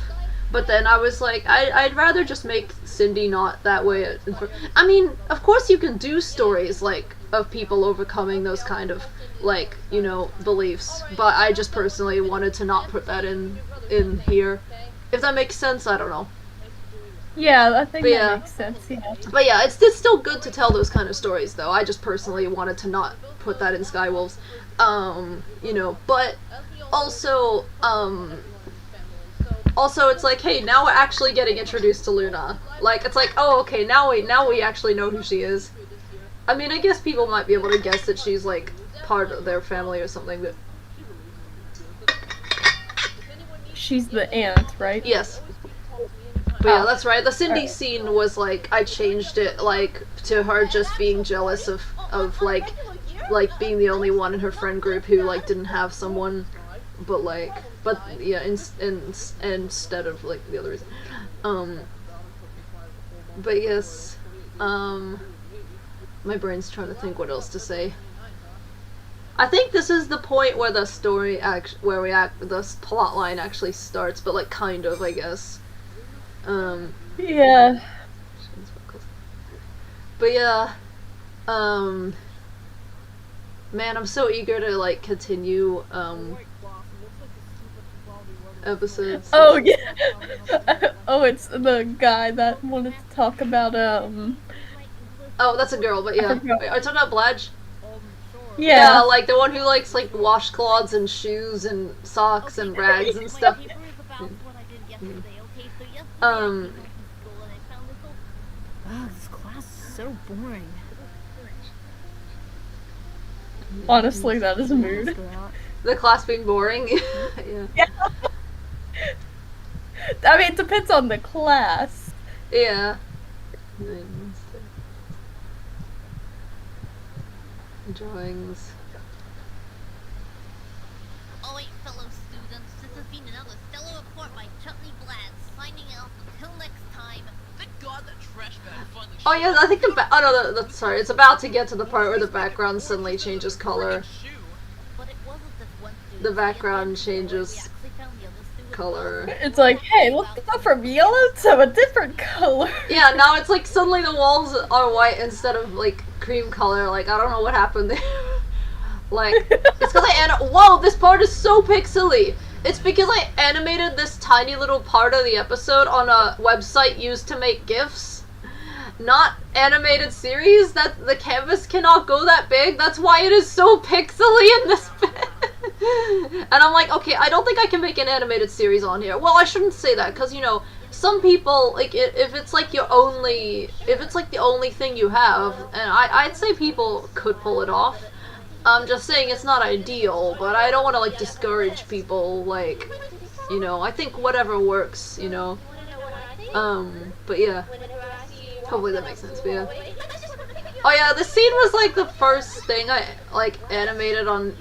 but then I was like, I'd rather just make Cindy not that way. I mean, of course you can do stories, like, of people overcoming those kind of, like, you know, beliefs, but I just personally wanted to not put that in here. If that makes sense, I don't know. Yeah, I think But yeah. that makes sense, yeah. But yeah, it's still good to tell those kind of stories, though. I just personally wanted to not put that in Skywolves. You know, but also, it's like, hey, now we're actually getting introduced to Luna. Like, it's like, oh, okay, now we actually know who she is. I mean, I guess people might be able to guess that she's, like, part of their family or something, but... She's the aunt, right? Yes. But yeah, that's right. The Cindy scene was, like, I changed it, like, to her just being jealous of like, being the only one in her friend group who, like, didn't have someone, but, yeah, instead of, like, the other reason. But yes, my brain's trying to think what else to say. I think this is the point where the story the plot line actually starts, but, like, kind of, I guess. Yeah. But yeah, man, I'm so eager to, like, continue, episodes. Oh, yeah. Oh, it's the guy that wanted to talk about, Oh, that's a girl, but yeah. forgot. Wait, are you talking about Bladge? Yeah. Like the one who likes, like, washcloths and shoes and socks and rags and stuff. Wow, this class is so boring. Honestly, that is a mood. The class being boring. Yeah. I mean, it depends on the class. Yeah. Drawings. All right, fellow students, this has been another stellar report by Chutney Blad, signing out until next time. Thank God that trash bag finally Oh yeah, I think oh no, that's sorry. It's about to get to the part where the background suddenly changes color. shoe. But it wasn't just one student. The background changes We actually found the other students. color. It's like, hey, let's go from yellow to a different color. Yeah, now it's like suddenly the walls are white instead of, like, cream color. Like, I don't know what happened there. Like, it's because whoa, this part is so pixely. It's because I animated this tiny little part of the episode on a website used to make GIFs. not animated series, that the canvas cannot go that big. That's why it is so pixely in this bit. And I'm like, okay, I don't think I can make an animated series on here. Well, I shouldn't say that, because, you know, some people, like, if it's like the only thing you have, and I'd say people could pull it off. I'm just saying it's not ideal, but I don't want to, like, discourage people, like, you know, I think whatever works, you know. But yeah. Hopefully that makes sense, but yeah. Oh yeah, this scene was, like, the first thing I, like, animated on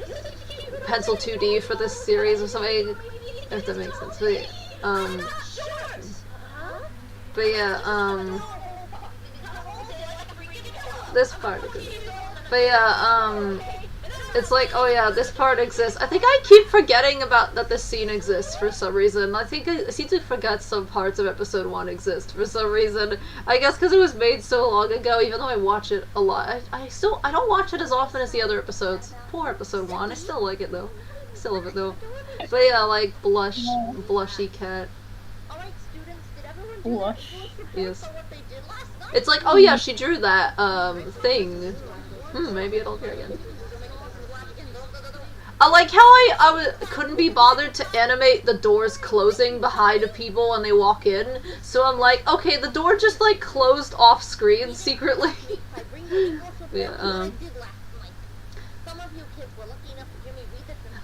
Pencil 2D for this series or something, if that makes sense, but yeah, this part, but yeah, it's like, oh yeah, this part exists. I think I keep forgetting about that this scene exists for some reason. I think I seem to forget some parts of episode 1 exist for some reason. I guess because it was made so long ago, even though I watch it a lot. I don't watch it as often as the other episodes. Poor episode 1, I still like it though. Still love it though. But yeah, like, blushy cat. Blush. Yes. It's like, oh yeah, she drew that, thing. Maybe it'll appear again. I like how I couldn't be bothered to animate the doors closing behind people when they walk in, so I'm like, okay, the door just, like, closed off screen secretly. Yeah,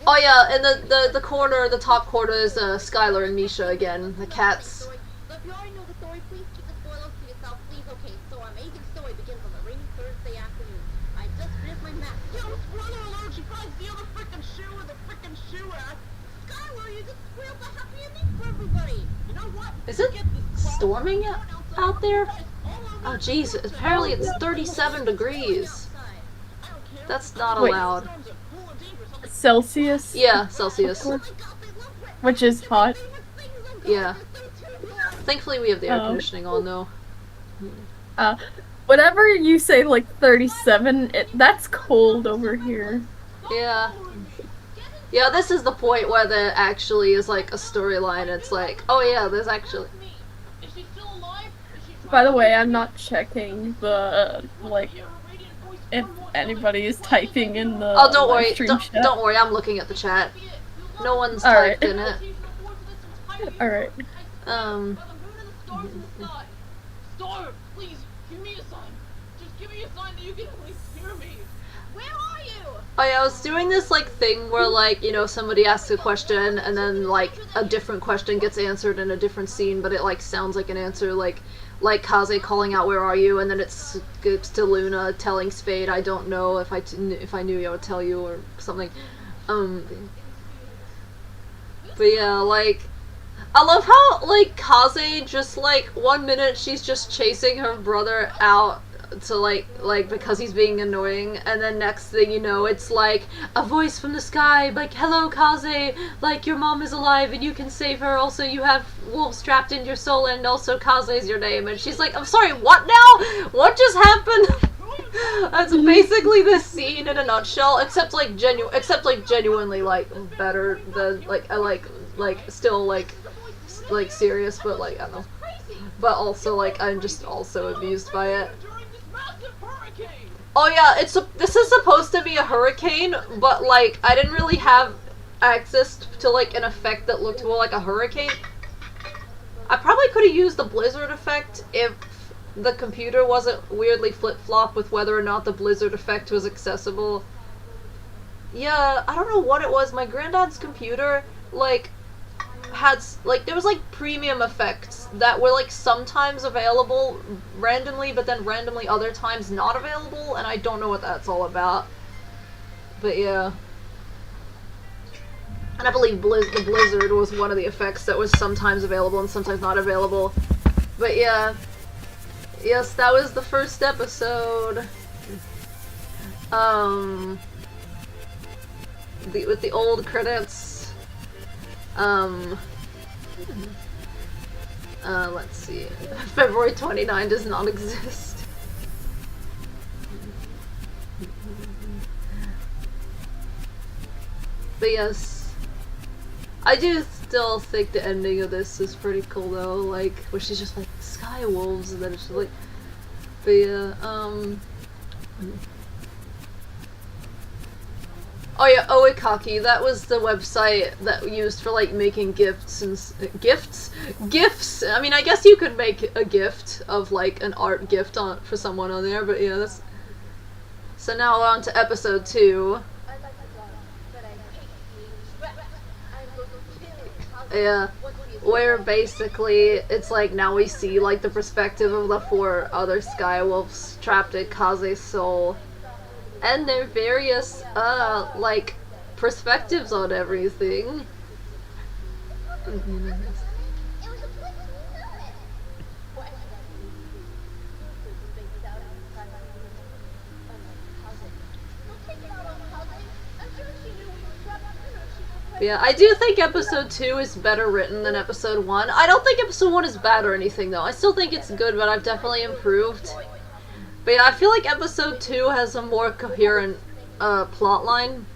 oh yeah, and the corner, the top corner is, Skylar and Misha again, the cats. Is it storming out there? Oh jeez, apparently it's 37 degrees. That's not allowed. Celsius? Yeah, Celsius. Which is hot. Yeah. Thankfully we have the air conditioning on though. Whenever you say like 37, that's cold over here. Yeah. Yeah, this is the point where there actually is like a storyline. It's like, oh yeah, there's actually... By the way, I'm not checking the, like, if anybody is typing in the don't worry, chat. don't worry, I'm looking at the chat. No one's typed in it. Alright. Star, please, give me a sign. Just give me a sign that you can at least hear me. Where are you? Oh yeah, I was doing this, like, thing where, like, you know, somebody asks a question and then, like, a different question gets answered in a different scene, but it, like, sounds like an answer, like Kaze calling out, "Where are you?" and then it skips to Luna telling Spade, "I don't know, if I knew I would tell you," or something. But yeah, like, I love how, like, Kaze just, like, 1 minute she's just chasing her brother out to, like, because he's being annoying, and then next thing you know, it's like, a voice from the sky, like, "Hello, Kaze, like, your mom is alive and you can save her, also you have wolves trapped in your soul, and also Kaze is your name," and she's like, "I'm sorry, what now? What just happened?" That's basically this scene in a nutshell, except genuinely, like, better than, like, I like, still, like, serious, but, like, I don't know. But also, like, I'm just also amused by it. Oh yeah, this is supposed to be a hurricane, but, like, I didn't really have access to, like, an effect that looked more like a hurricane. I probably could have used the blizzard effect if the computer wasn't weirdly flip-flop with whether or not the blizzard effect was accessible. Yeah, I don't know what it was. My granddad's computer, like, had, like, there was, like, premium effects that were, like, sometimes available randomly, but then randomly other times not available, and I don't know what that's all about. But yeah. And I believe the blizzard was one of the effects that was sometimes available and sometimes not available. But yeah. Yes, that was the first episode. With the old credits. Let's see. February 29 does not exist. But yes. I do still think the ending of this is pretty cool though, like, where she's just like, "Sky wolves," and then she's like, But yeah, oh yeah, Oikaki, that was the website that we used for, like, making gifts and gifts? Gifts! I mean, I guess you could make a gift of, like, an art gift for someone on there, but yeah, that's... So now we're on to episode 2. Yeah, where basically it's like now we see like the perspective of the 4 other Skywolves trapped in Kaze's soul, and their various like perspectives on everything. Yeah, I do think episode 2 is better written than episode 1. I don't think episode 1 is bad or anything, though. I still think it's good, but I've definitely improved. But yeah, I feel like episode 2 has a more coherent plot line.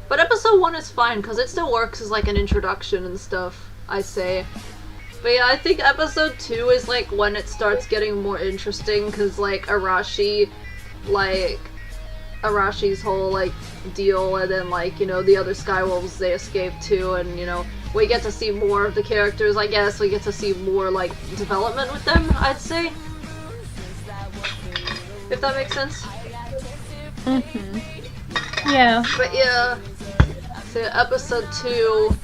But episode 1 is fine, because it still works as like an introduction and stuff, I say. But yeah, I think episode 2 is like when it starts getting more interesting, because like Arashi's whole, like, deal, and then, like, you know, the other Skywolves, they escape too, and, you know, we get to see more of the characters, I guess. We get to see more, like, development with them, I'd say. If that makes sense. Mm-hmm. Yeah. But yeah, so episode 2...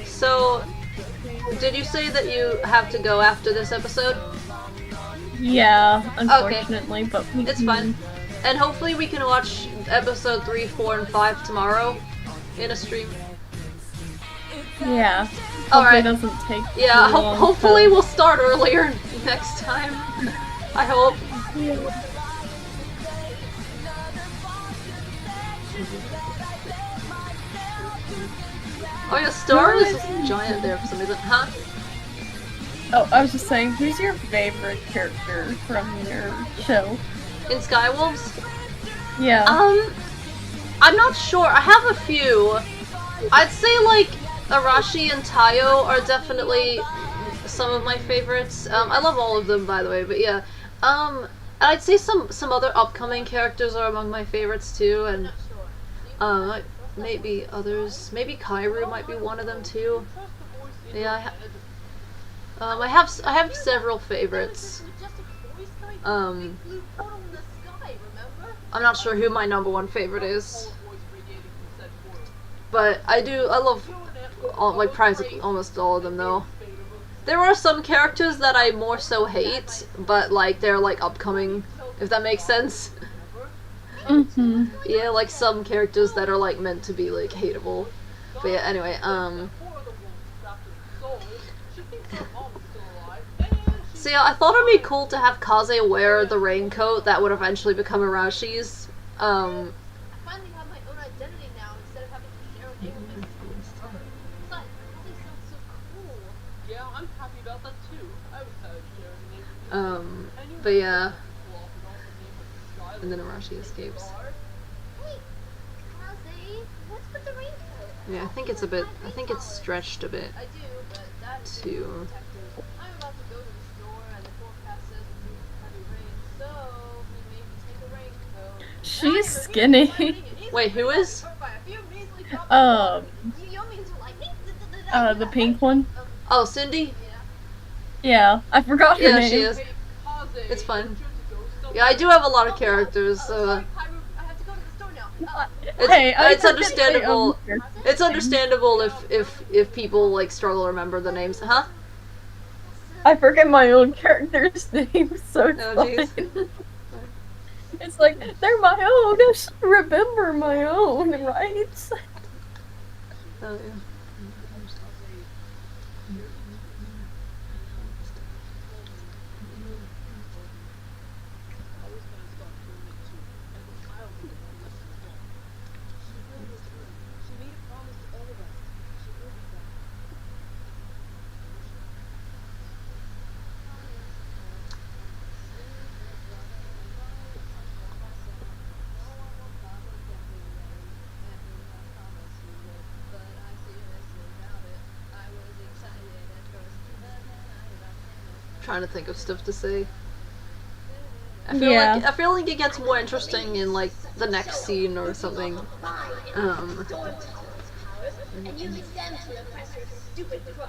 So, did you say that you have to go after this episode? Yeah, unfortunately, okay. But it's fine. And hopefully we can watch episode 3, 4, and 5 tomorrow in a stream. Yeah. Alright. Hopefully it doesn't take yeah, too long hopefully we'll start earlier next time. I hope. Yeah. Oh yeah, Star is giant there for some reason. Huh? Oh, I was just saying, who's your favorite character from your show? In Skywolves? Yeah. I'm not sure. I have a few. I'd say, like, Arashi and Tayo are definitely some of my favorites. I love all of them, by the way, but yeah. I'd say some other upcoming characters are among my favorites, too, and, maybe others. Maybe Kairu might be one of them, too. Yeah, I have several favorites. I'm not sure who my #1 favorite is, but I love practically almost all of them, though. There are some characters that I more so hate, but like they're like upcoming, if that makes sense. Mm-hmm. Yeah, like some characters that are like meant to be like hateable. But yeah, anyway, so yeah, I thought it'd be cool to have Kaze wear the raincoat that would eventually become Arashi's. I finally have my own identity now instead of having to share a name with my sister. Besides, Kaze sounds so cool. Yeah, I'm happy about that too. I was sharing a name with But yeah. And then Arashi escapes. Hey, Kaze, what's with the raincoat? Yeah, I think it's stretched a bit. I do, but that's To... I'm about to go to the store and the forecast says it's going to heavy rain, so we may take a raincoat. She's skinny. Wait, who is? The pink one. Oh, Cindy? Yeah, I forgot her Yeah, name. she is. It's fine. Yeah, I do have a lot of characters, so... It's understandable. It's understandable if people like struggle to remember the names, huh? I forget my own character's name, so it's Oh, fine. It's like they're my own. I should remember my own, right? Oh, yeah. trying to think of stuff to say. I feel like it gets more interesting in like the next scene or something. And use them to impress her stupid crush.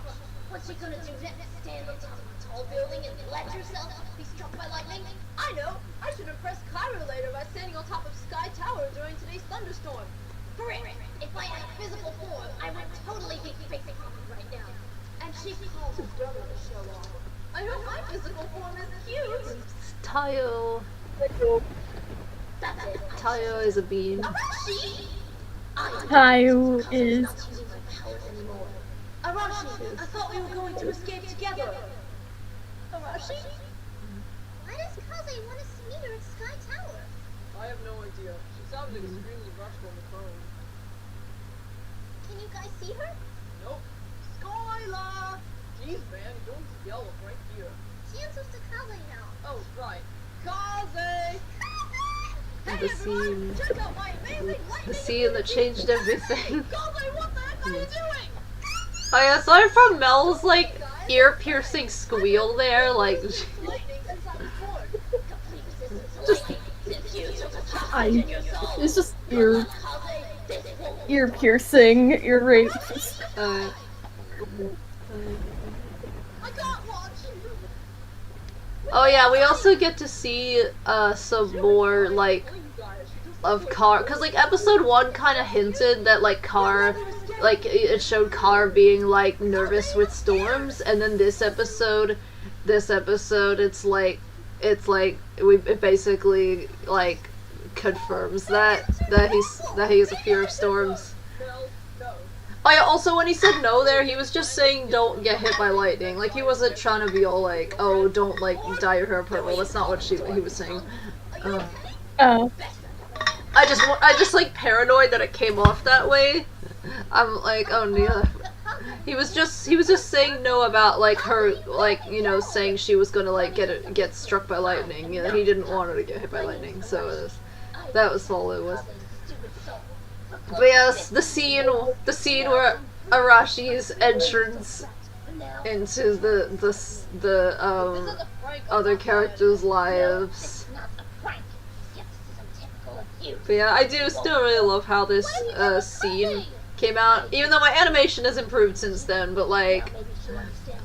What's she gonna do next? Stand on top of a tall building and let herself be struck by lightning? I know! I should impress Kyra later by standing on top of Sky Tower during today's thunderstorm. Great! If I had physical form, I would totally be facing right now. And she calls her brother to show off. I hope my physical form is cute! Tayo. That's it. Tayo is a bean. Arashi! Tayo is. Arashi, I thought we were going to escape together. Arashi? Why does Kaze want us to meet her at Sky Tower? I have no idea. She sounded extremely rushed on the phone. Can you guys see her? Nope. Skylar! Jeez, man, you don't yell right here. She answers to Kaze now. Oh, right. Kaze! The scene. Check out my amazing The lightning! scene that changed everything. Kaze, what the heck are you doing? Oh yeah, aside from Mel's like ear-piercing squeal there, like Lightning inside the fort. Complete resistance to Just- lightning. It's just ear piercing, ear rape. uh, I can't watch. oh yeah, we also get to see some more like of Car, because like episode 1 kind of hinted that like Car, like it showed Car being like nervous with storms, and then this episode it basically like confirms that he has a fear of storms. Oh yeah, also when he said no there, he was just saying don't get hit by lightning. Like he wasn't trying to be all like, oh, don't like dye your hair purple. That's not what he was saying. Oh. I just like paranoid that it came off that way. I'm like, oh yeah. He was just saying no about like her, like, you know, saying she was gonna like get struck by lightning. You know, he didn't want her to get hit by lightning, so that was all it was. But yes, the scene where Arashi's entrance into the other characters' lives. But yeah, I do still really love how this scene came out, even though my animation has improved since then. But like,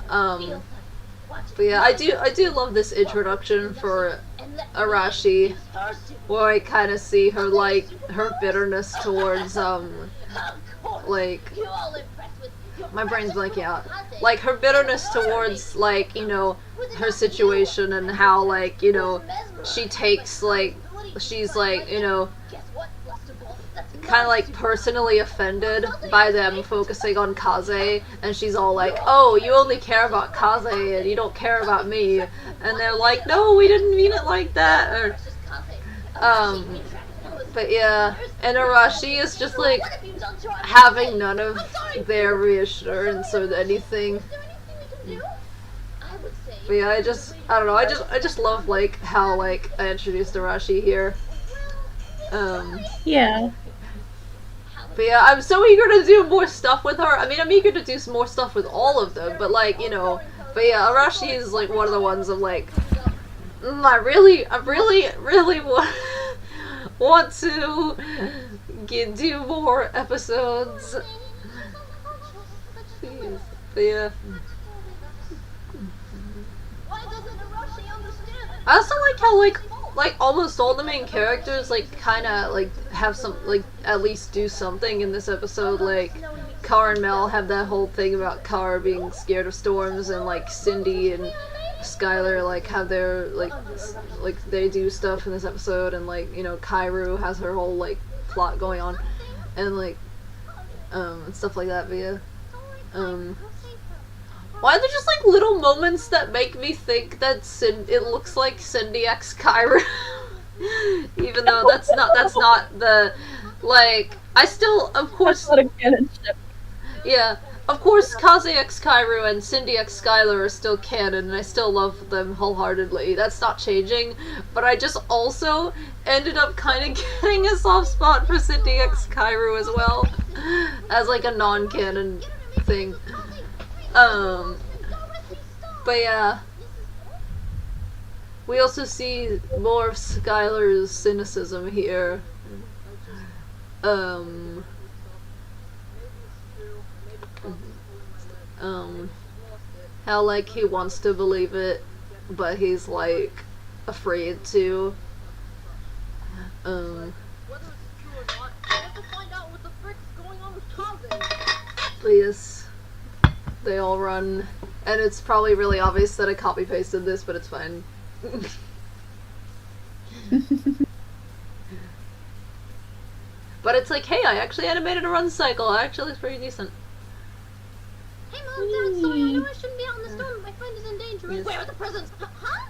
but yeah, I do love this introduction for Arashi, where I kind of see her like her bitterness towards like my brain's blanking out, like her bitterness towards like, you know, her situation and how like, you know, she takes like she's like, you know, kind of like personally offended by them focusing on Kaze, and she's all like, oh, you only care about Kaze and you don't care about me, and they're like, no, we didn't mean it like that, or but yeah, and Arashi is just like having none of their reassurance or anything. But yeah, I don't know, I just love like how like I introduced Arashi here. Yeah. But yeah, I'm so eager to do more stuff with her. I mean, I'm eager to do some more stuff with all of them, but like, you know, but yeah, Arashi is like one of the ones I'm like, I really want to do more episodes. Please. But yeah. I also like how like almost all the main characters like kind of like have some like at least do something in this episode. Like Car and Mel have that whole thing about Car being scared of storms, and like Cindy and Skylar like have their like they do stuff in this episode, and like, you know, Kairu has her whole like plot going on, and like and stuff like that. But yeah, why are there just like little moments that make me think that it looks like Cindy X Kairu? Even though that's not the, like, I still, of course, That's not a canon ship. yeah, of course, Kaze X Kairu and Cindy X Skylar are still canon, and I still love them wholeheartedly. That's not changing, but I just also ended up kind of getting a soft spot for Cindy X Kairu as well, as like a non-canon thing. But yeah, We also see more of Skylar's cynicism here. How like he wants to believe it, but he's like afraid to. Whether it's true or not, I have to find out what the frick's going on with Kaze. Please. They all run. And it's probably really obvious that I copy pasted this, but it's fine. But it's like, hey, I actually animated a run cycle. Actually, it's pretty decent. Hey Mom, Dad, sorry, I know I shouldn't be out in the storm, but my friend is in danger. Yes. Where are the presents? Huh?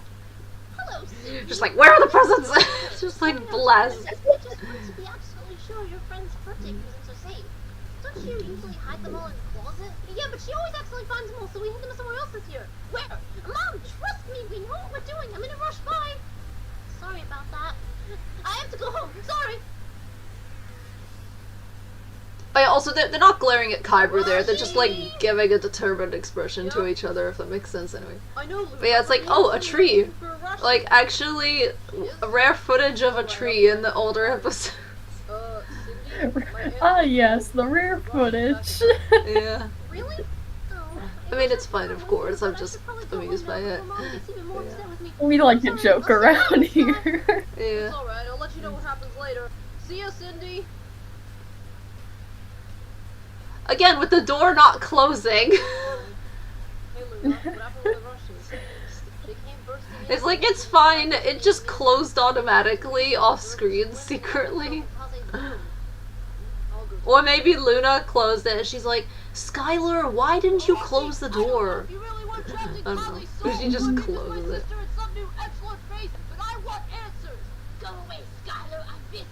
Hello, Cindy. Just like, where are the presents? Just like, blast. I just want to be absolutely sure your friend's birthday presents are safe. Don't you usually hide them all in the closet? Yeah, but she always accidentally finds them all, so we hid them somewhere else this year. Where? Mom, trust me, we know what we're doing. I'm in a rush. Bye. Sorry about that. I have to go home. Sorry. Oh, yeah, also, they're not glaring at Kyber there. They're just like giving a determined expression to each other, if that makes sense anyway. I know. But yeah, it's like, oh, a tree. Like, actually, a rare footage of a tree in the older episodes. Cindy, Ah, yes, the rare footage. Yeah. Really? Oh. I mean, it's fine, of course. I'm just amused by it. We like to joke around here. Yeah. It's alright, I'll let you know what happens later. See ya, Cindy. Again, with the door not closing. Hey Luna, what happened with the Russians? They came bursting in. It's like, it's fine. It just closed automatically off screen secretly. Or maybe Luna closed it and she's like, Skylar, why didn't you close the door? If you really want trapped in I don't know. Kali, Or so she just my closed it. sister in some new excellent face, but I want answers. Go away, Skylar. I'm busy.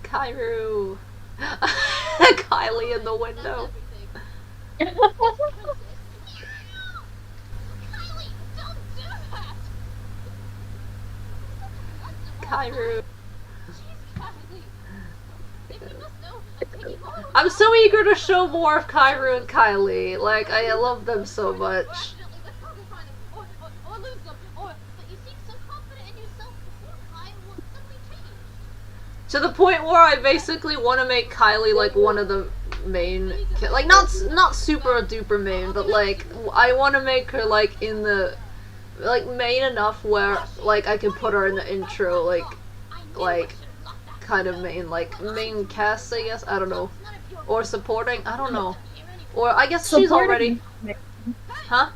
Kairu. Kylie in the window. Kylie, don't do that. Kairu. Jeez, Kylie. If you must know, I'm taking all of I'm so eager to show more of Kairu and Kylie. Like, I love them so much. Fortunately, let's probably find them, or lose them, but you seem so confident in yourself before Kai will suddenly change. To the point where I basically want to make Kylie like one of the main, like not super duper main, but like I want to make her like in the, like main enough where like I can put her in the intro, like kind of main, like main cast, I guess. I don't know, or supporting. I don't know, or I guess she's already, huh?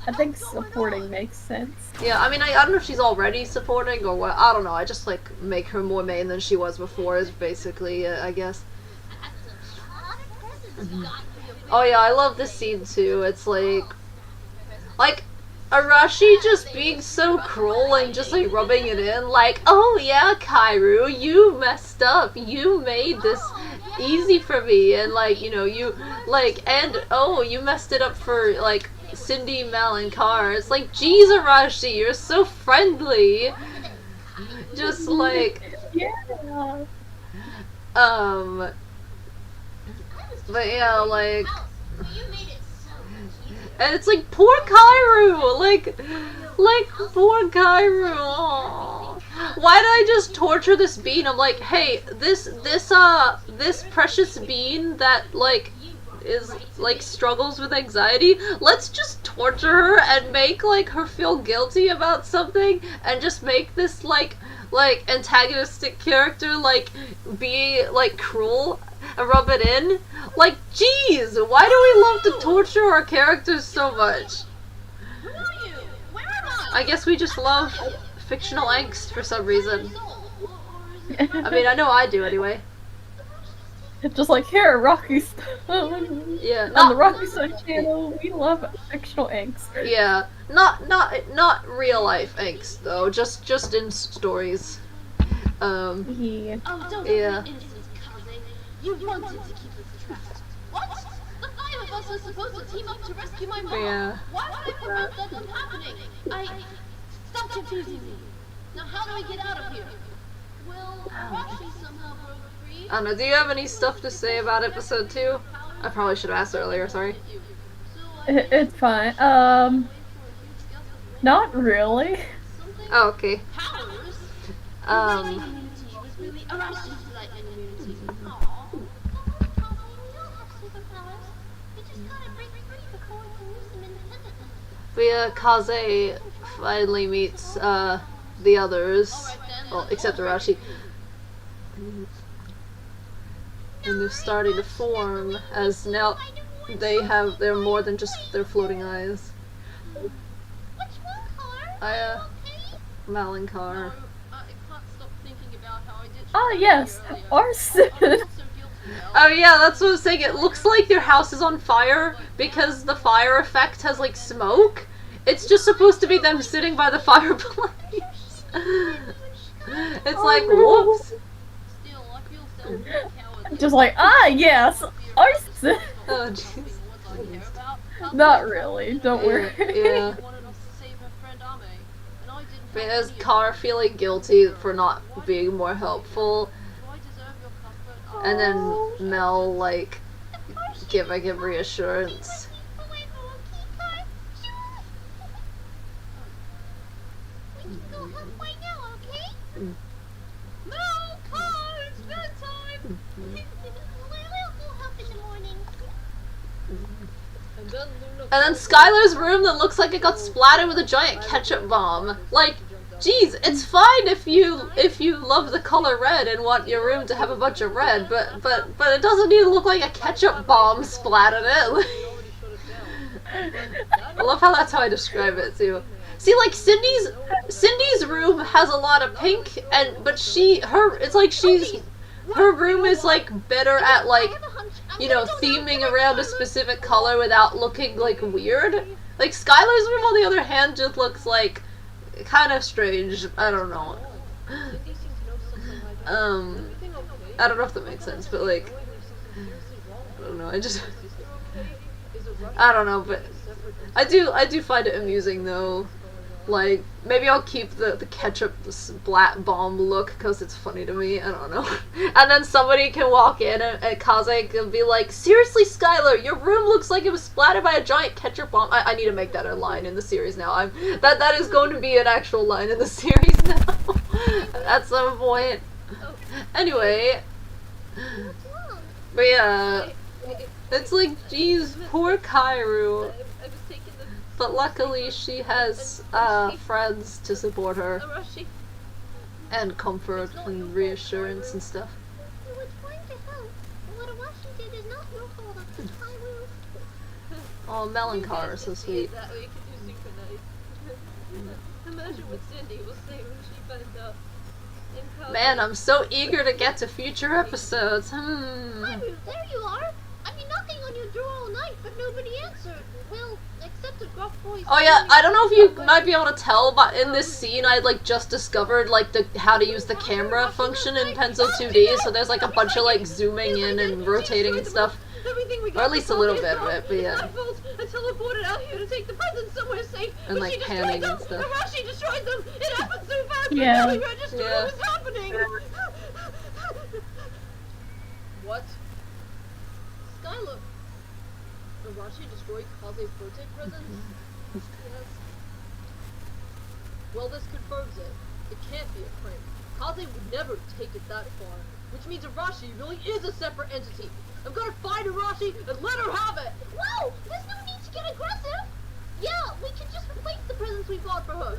I think supporting makes sense. Yeah, I mean, I don't know if she's already supporting or what. I don't know. I just like make her more main than she was before. Is basically it, I guess. Oh yeah, I love this scene too. It's like Arashi just being so cruel and just like rubbing it in, like, oh yeah, Kairu, you messed up. You made this easy for me, and like, you know, you like, and oh, you messed it up for like Cindy, Mel, and Car. It's like, geez, Arashi, you're so friendly. Just like, Yeah. but yeah, like, and it's like, poor Kairu, like poor Kairu. Aww. Why did I just torture this bean? I'm like, hey, this precious bean that like is like struggles with anxiety, let's just torture her and make like her feel guilty about something, and just make this like antagonistic character like be like cruel and rub it in. Like, geez, why do we love to torture our characters so much? Who are you? Where am I? I guess we just love fictional angst for some reason. I mean, I know I do anyway. Just like here, Rocky Stone. Yeah, On the Rocky Stone channel, we love fictional angst. Yeah, not real life angst though. Just in stories. Yeah. Oh, don't Yeah. be innocent, Kaze. You wanted to keep this trust. What? The five of us are supposed to team up to rescue my mom. Yeah. Why would I prevent that from happening? Stop confusing me. Now how do we get out of here? Well, Roshi somehow broke I don't know, do you have any stuff to say about episode 2? I probably should have asked earlier, sorry. It's fine. Not really. Oh, okay. Kaze finally meets the others, well, except Arashi, and they're starting to form as now they're more than just their floating eyes. Malankar. Oh yes, arson. Oh yeah, that's what I was saying. It looks like their house is on fire because the fire effect has like smoke. It's just supposed to be them sitting by the fireplace. It's like, whoops. Just like, ah yes, arson. Oh jeez. Not really, don't worry. Yeah. Because Car feeling guilty for not being more helpful. And then Mel, like, giving him reassurance. And then Skylar's room that looks like it got splattered with a giant ketchup bomb. Like, geez, it's fine if you love the color red and want your room to have a bunch of red, but it doesn't need to look like a ketchup bomb splattered it. I love how that's how I describe it too. See, like Cindy's room has a lot of pink, but her room is like better at like, you know, theming around a specific color without looking like weird. Like Skylar's room, on the other hand, just looks like kind of strange. I don't know. I don't know if that makes sense, but like, I don't know. I don't know, but I do find it amusing though. Like, maybe I'll keep the ketchup splat bomb look because it's funny to me. I don't know. And then somebody can walk in and Kaze can be like, seriously, Skylar, your room looks like it was splattered by a giant ketchup bomb. I need to make that a line in the series now. That is going to be an actual line in the series now. At some point. Anyway. But yeah. It's like, geez, poor Kairu. But luckily she has friends to support her. And comfort and reassurance and stuff. Oh, Malankar is so sweet. Man, I'm so eager to get to future episodes. There you are. I've been knocking on your door all night, but nobody answered. Well, except a gruff voice. Oh yeah, I don't know if you might be able to tell, but in this scene I like just discovered like how to use the camera function in Pencil 2D, so there's like a bunch of like zooming in and rotating and stuff. Or at least a little bit of it, but yeah. And like panning and stuff. Yeah. Yeah. What? Skylar! Arashi destroyed Kaze's birthday presents? Yes. Well, this confirms it. It can't be a prank. Kaze would never take it that far. Which means Arashi really is a separate entity. I'm gonna find Arashi and let her have it! Whoa! There's no need to get aggressive! Yeah, we can just replace the presents we bought for her.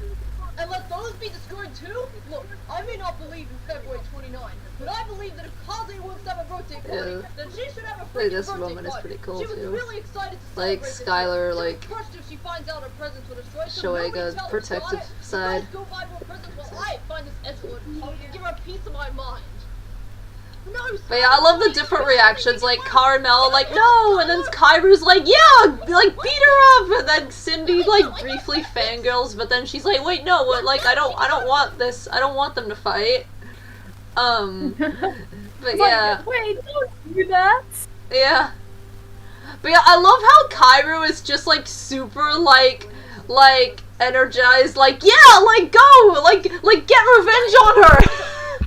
And let those be destroyed too? Look, I may not believe in February 29, but I believe that if Kaze wants to have a birthday party, then she should have a freaking This birthday moment is party. pretty cool She was too. really excited to Like celebrate Skylar, this year. like She'll be crushed if she finds out her presents were destroyed, so showing nobody a tell her, protective got it? side. You guys go buy more presents while I find this edgelord and give her a piece of my mind. No, But yeah, I love the different reactions, like Car and Mel are like, no, and then Kairu's like, yeah, like beat her up, and then Cindy like briefly fangirls, but then she's like, wait, no, what, like I don't want this, I don't want them to fight. But yeah. Like, wait, don't do that. Yeah. But yeah, I love how Kairu is just like super like energized, like, yeah, like go, like get revenge on her.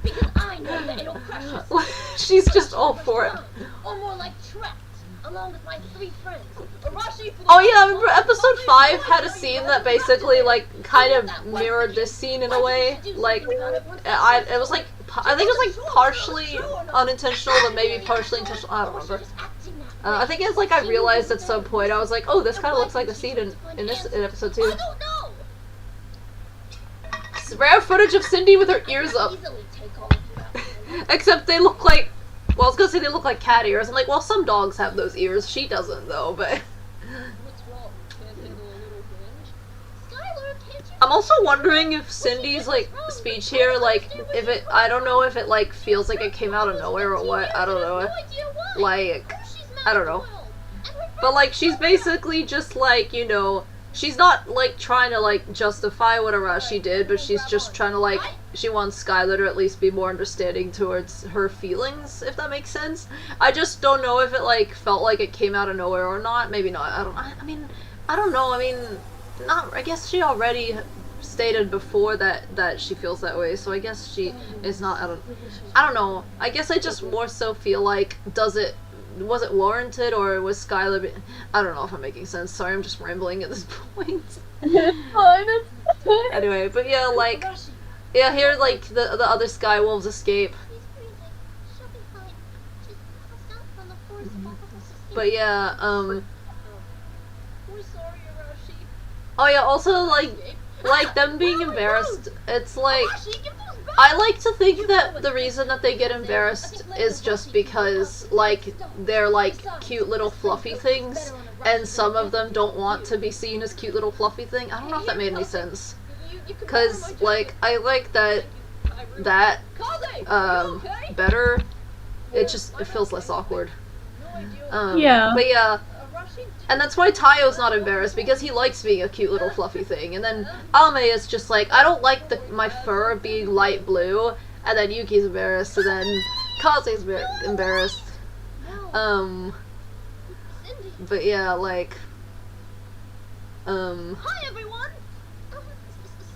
Because I know that it'll crush us. She's just all for it. Or more like trapped, along with my 3 friends. Arashi for the Oh yeah, I remember episode 5 had a scene that basically, like, kind of mirrored this scene in a way. Like, it was like, I think it was like partially unintentional, but maybe partially intentional, I don't remember. I think it's like I realized at some point, I was like, oh, this kind of looks like the scene in episode 2. I don't know. It's rare footage of Cindy with her ears up. Easily take all of you out. Except they look like, well, I was gonna say they look like cat ears. I'm like, well, some dogs have those ears. She doesn't, though, but... What's wrong? Can't handle a little binge? Skylar, can't you? I'm also wondering if Cindy's, like, speech here, like, if it, I don't know if it, like, feels like it came out of nowhere or what. I don't know. Like, I don't know. But, like, she's basically just, like, you know, she's not, like, trying to, like, justify what Arashi did, but she's just trying to, like, she wants Skylar to at least be more understanding towards her feelings, if that makes sense. I just don't know if it, like, felt like it came out of nowhere or not. Maybe not. I mean, I don't know. I mean, not, I guess she already stated before that she feels that way, so I guess she is not, I don't know. I guess I just more so feel like, was it warranted, or was Skylar I don't know if I'm making sense. Sorry, I'm just rambling at this point. It's fine, it's fine. Anyway, but yeah, like, yeah, here, like, the other sky wolves escape. But yeah, We're sorry, Arashi. oh yeah, also, like them being embarrassed, it's like, I like to think that the reason that they get embarrassed is just because, like, they're, like, cute little fluffy things, and some of them don't want to be seen as cute little fluffy thing. I don't know if that made any sense. Cause, like, I like that, better. It feels less awkward. Yeah. But yeah, and that's why Tayo's not embarrassed, because he likes being a cute little fluffy thing. And then Ame is just like, I don't like my fur being light blue. And then Yuki's embarrassed, and then Kaze's embarrassed. But yeah, like, Hi everyone.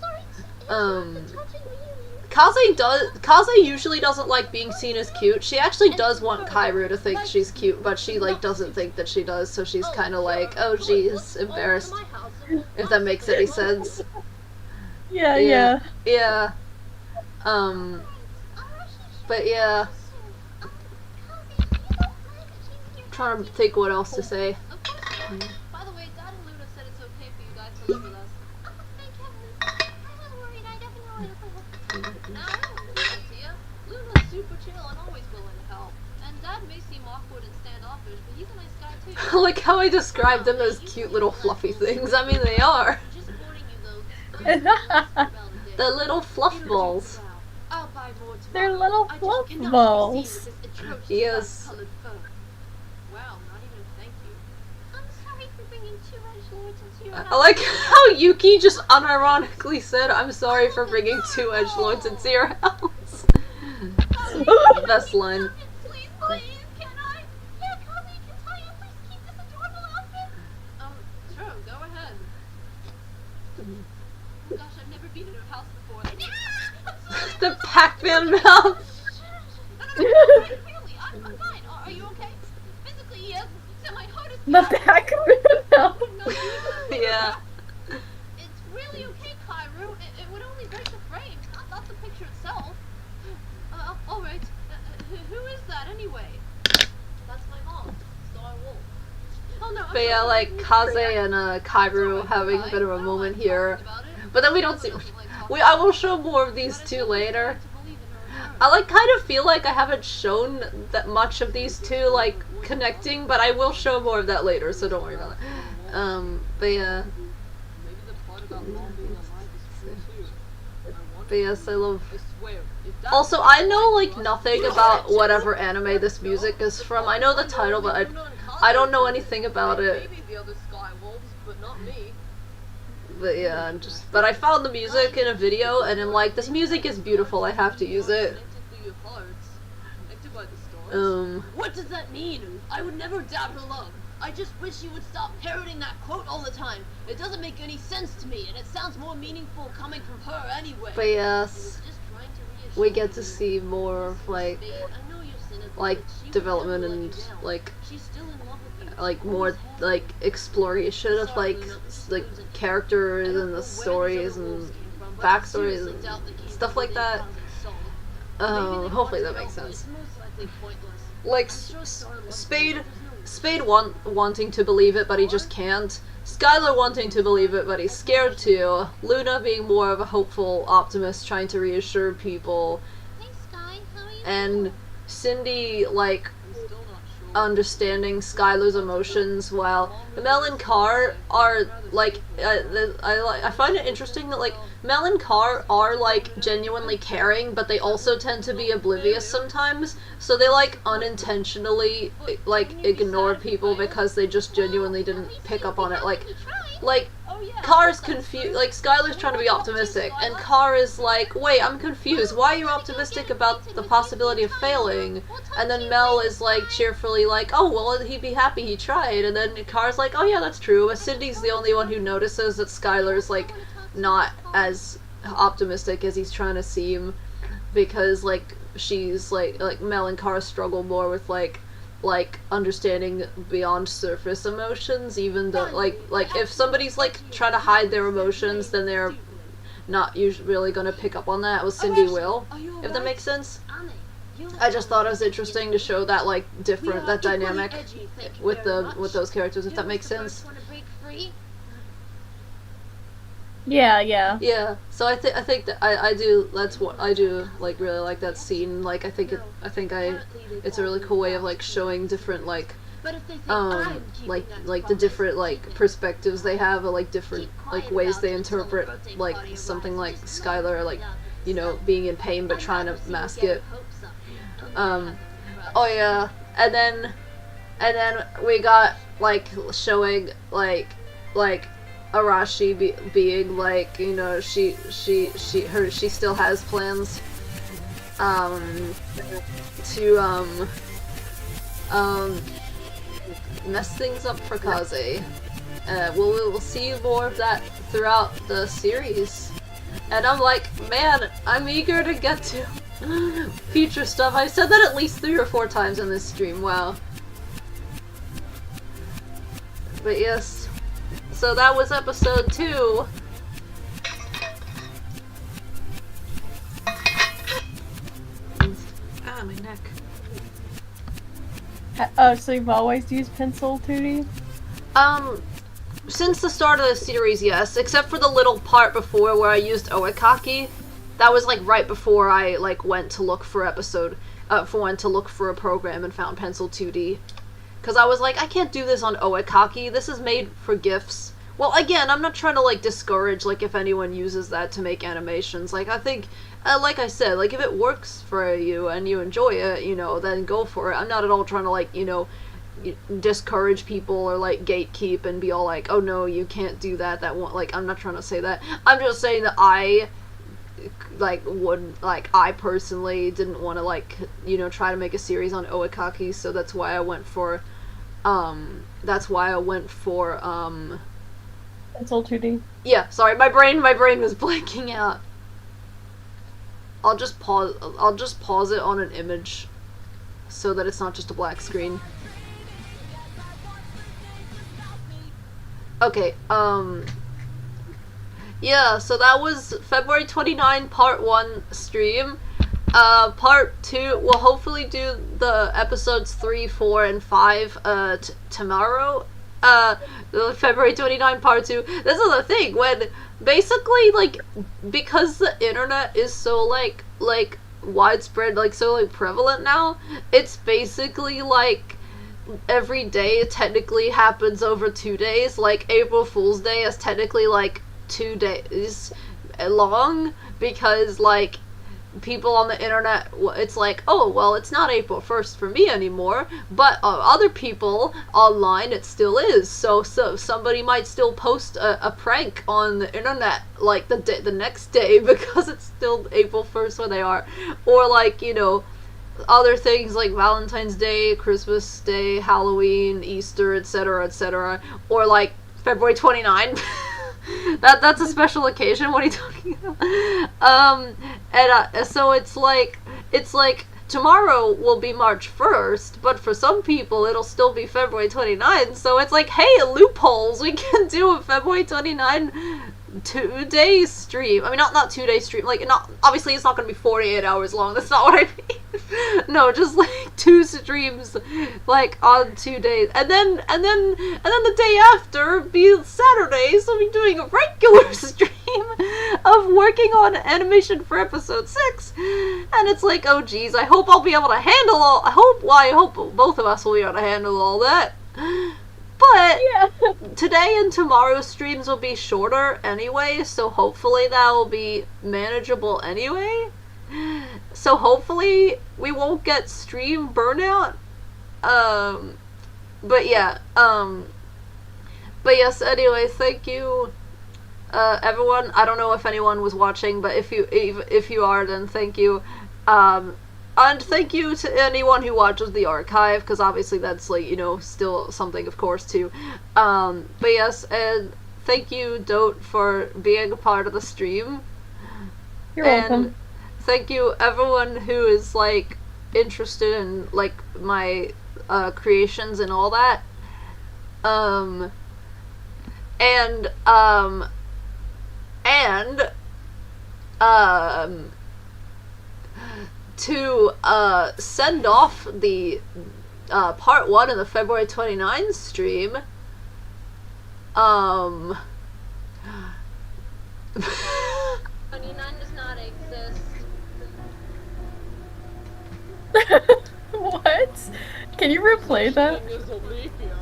Sorry. Kaze usually doesn't like being seen as cute. She actually does want Kairu to think she's cute, but she, like, doesn't think that she does, so she's kind of like, oh geez, embarrassed. If that makes any sense. Yeah. Yeah. But yeah. I'm trying to think what else to say. By the way, Dad and Luna said it's okay for you guys to live with us. Now, Luna's super chill and always willing to help. And Dad may seem awkward and standoffish, but he's a nice guy too. I like how I described them as cute little fluffy things. I mean, they are. Just warning you though. The little fluff balls. I'll buy more tomorrow. They're little I just fluff cannot balls. proceed with this atrocious Yes. colored fur. Wow, not even a thank you. I'm sorry for bringing 2 edgelords into your house. I like how Yuki just unironically said, I'm sorry for bringing 2 edgelords into your house. Best line. Please, can I? Yeah, Kazi, can Taya please keep this adorable outfit? Sure, go ahead. Gosh, I've never been in a house before. The Pac-Man mouth. Really, I'm fine. Are you okay? Physically, yes. So my heart is The back of it now. Yeah. It's really okay, Kairu. It would only break the frame, not the picture itself. Alright. Who is that anyway? That's my mom, Star Wolf. Oh no, But yeah, like, Kaze and Kairu having a bit of a moment here. But then we don't see... I will show more of these two later. I kind of feel like I haven't shown that much of these two, like, connecting, but I will show more of that later, so don't worry about that. But yeah. Maybe the part about mom being alive is true too. But yes, I love... I swear, if that Also, I know, like, nothing about whatever anime this music is from. I know the title, but I don't know anything about it. Maybe the other Sky Wolves, but not me. But yeah, but I found the music in a video, and I'm like, this music is beautiful, I have to use it. What does that mean? I would never doubt her love. I just wish you would stop parroting that quote all the time. It doesn't make any sense to me, and it sounds more meaningful coming from her anyway. But yes, Just trying to reassure we get to you. see more of, like, Babe, I know you're cynical, like development and like more like exploration of like characters and the stories and backstories and stuff like that. Hopefully that makes sense. Like Spade wanting to believe it, but he just can't. Skylar wanting to believe it, but he's scared to. Luna being more of a hopeful optimist, trying to reassure people. Hey Sky, how are you? And Cindy, like, understanding Skylar's emotions, while Mel and Carr are, like, I find it interesting that, like, Mel and Carr are, like, genuinely caring, but they also tend to be oblivious sometimes, so they, like, unintentionally, like, ignore people because they just genuinely didn't pick up on it, like, Carr's confused, like, Skylar's trying to be optimistic, and Carr is like, wait, I'm confused, why are you optimistic about the possibility of failing? And then Mel is, like, cheerfully like, oh, well, he'd be happy he tried, and then Carr's like, oh yeah, that's true, but Cindy's the only one who notices that Skylar's, like, not as optimistic as he's trying to seem, because, like, she's, like, Mel and Carr struggle more with, like, understanding beyond surface emotions, even though, like, if somebody's, like, trying to hide their emotions, then they're not usually really gonna pick up on that, with Cindy will, if that makes sense. I just thought it was interesting to show that, like, that dynamic with those characters, if that makes sense. Yeah, yeah. Yeah, so I think that I do, that's what I do, like, really like that scene, like, I think it's a really cool way of, like, showing different, like, like the different, like, perspectives they have, or, like, different, like, ways they interpret, like, something like Skylar, like, you know, being in pain but trying to mask it. Oh yeah, and then we got, like, showing, like, Arashi being like, you know, she still has plans to mess things up for Kaze. We'll see more of that throughout the series, and I'm like, man, I'm eager to get to future stuff. I've said that at least 3 or 4 times in this stream. Wow. But yes. So that was episode 2. Ah, my neck. Oh, so you've always used pencil 2D? Since the start of the series, yes. Except for the little part before where I used Oekaki. That was, like, right before I, like, went to look for a program and found pencil 2D. Because I was like, I can't do this on Oekaki, this is made for GIFs. Well, again, I'm not trying to, like, discourage, like, if anyone uses that to make animations. Like, I think, like I said, like, if it works for you and you enjoy it, you know, then go for it. I'm not at all trying to, like, you know, discourage people or, like, gatekeep and be all like, oh no, you can't do that, that won't, like, I'm not trying to say that. I'm just saying that I personally didn't want to, like, you know, try to make a series on Oekaki, so that's why I went for, Pencil 2D. Yeah, sorry, my brain was blanking out. I'll just pause it on an image so that it's not just a black screen. Okay, yeah, so that was February 29, part 1 stream. Part 2, we'll hopefully do the episodes 3, 4, and 5, tomorrow. February 29, part 2. This is the thing, when, basically, like, because the internet is so, like, widespread, like, so, like, prevalent now, it's basically, like, every day technically happens over 2 days. Like, April Fool's Day is technically, like, 2 days long, because, like, people on the internet, it's like, oh, well, it's not April 1st for me anymore, but other people online, it still is, so somebody might still post a prank on the internet, like, the next day, because it's still April 1st where they are, or, like, you know, other things like Valentine's Day, Christmas Day, Halloween, Easter, etc., or, like, February 29. That's a special occasion. What are you talking about? So it's like tomorrow will be March 1st, but for some people it'll still be February 29th, so it's like, hey, loopholes, we can do a February 29 2-day stream. I mean, not 2-day stream, like, not, obviously it's not gonna be 48 hours long, that's not what I mean. No, just like 2 streams, like, on 2 days, and then the day after be Saturday, so we'll be doing a regular stream of working on animation for episode 6, and it's like, oh geez, I hope I'll be able to handle all, I hope both of us will be able to handle all that. But Yeah. today and tomorrow's streams will be shorter anyway, so hopefully that will be manageable anyway. So hopefully we won't get stream burnout. But yeah, but yes, anyway, thank you, everyone. I don't know if anyone was watching, but if you are, then thank you. And thank you to anyone who watches the archive, because obviously that's, like, you know, still something, of course, too. But yes, and thank you, Dote, for being a part of the stream. You're welcome. Thank you, everyone who is, like, interested in, like, my creations and all that. To send off the part 1 of the February 29 stream, 29 does not exist. What? Can you replay that? Thing is a leap year.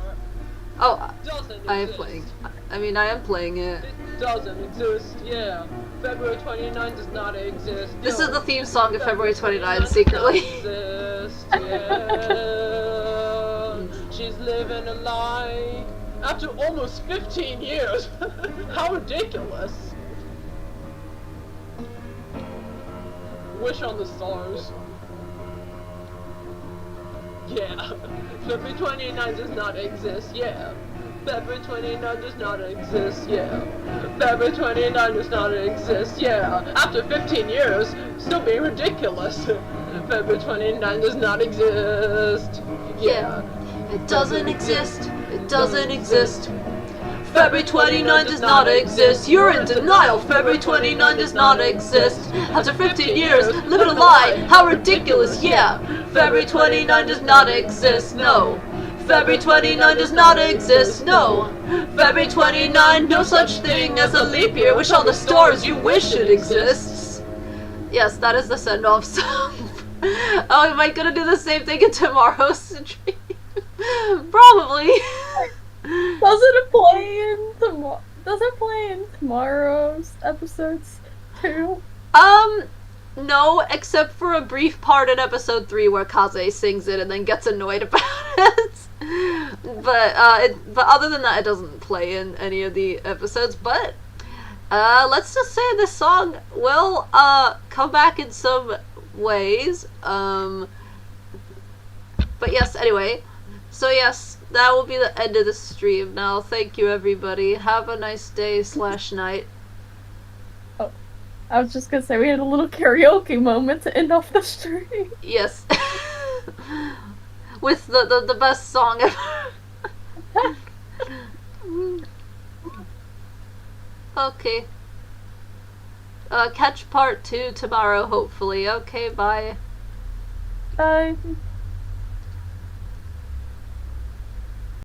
oh, Doesn't I am exist. playing. I mean, I am playing it. It doesn't exist, yeah. February 29 does not exist. This no. is the theme song of February 29 secretly. Exist, yeah. She's living a lie after almost 15 years. How ridiculous. Wish on the stars. Yeah. February 29 does not exist, yeah. February 29 does not exist, yeah. February 29 does not exist, yeah. After 15 years, still being ridiculous. February 29 does not exist, yeah. It doesn't exist. It doesn't exist. February 29 does not exist. You're in denial. February 29 does not exist. After 15 years, living a lie. How ridiculous, yeah. February 29 does not exist, no. February 29 does not exist, no. February 29, no such thing as a leap year. Wish on the stars you wish it exists. Yes, that is the send-off song. Oh, am I gonna do the same thing in tomorrow's stream? Probably. Does it play in tomorrow's episodes too? No, except for a brief part in episode 3 where Kaze sings it and then gets annoyed about it. But other than that, it doesn't play in any of the episodes. But let's just say this song will come back in some ways. But yes, anyway. So yes, that will be the end of the stream. Now, thank you, everybody. Have a nice day/night. I was just gonna say we had a little karaoke moment to end off the stream. Yes. With the best song ever. Okay. Catch part 2 tomorrow, hopefully. Okay, bye. Bye.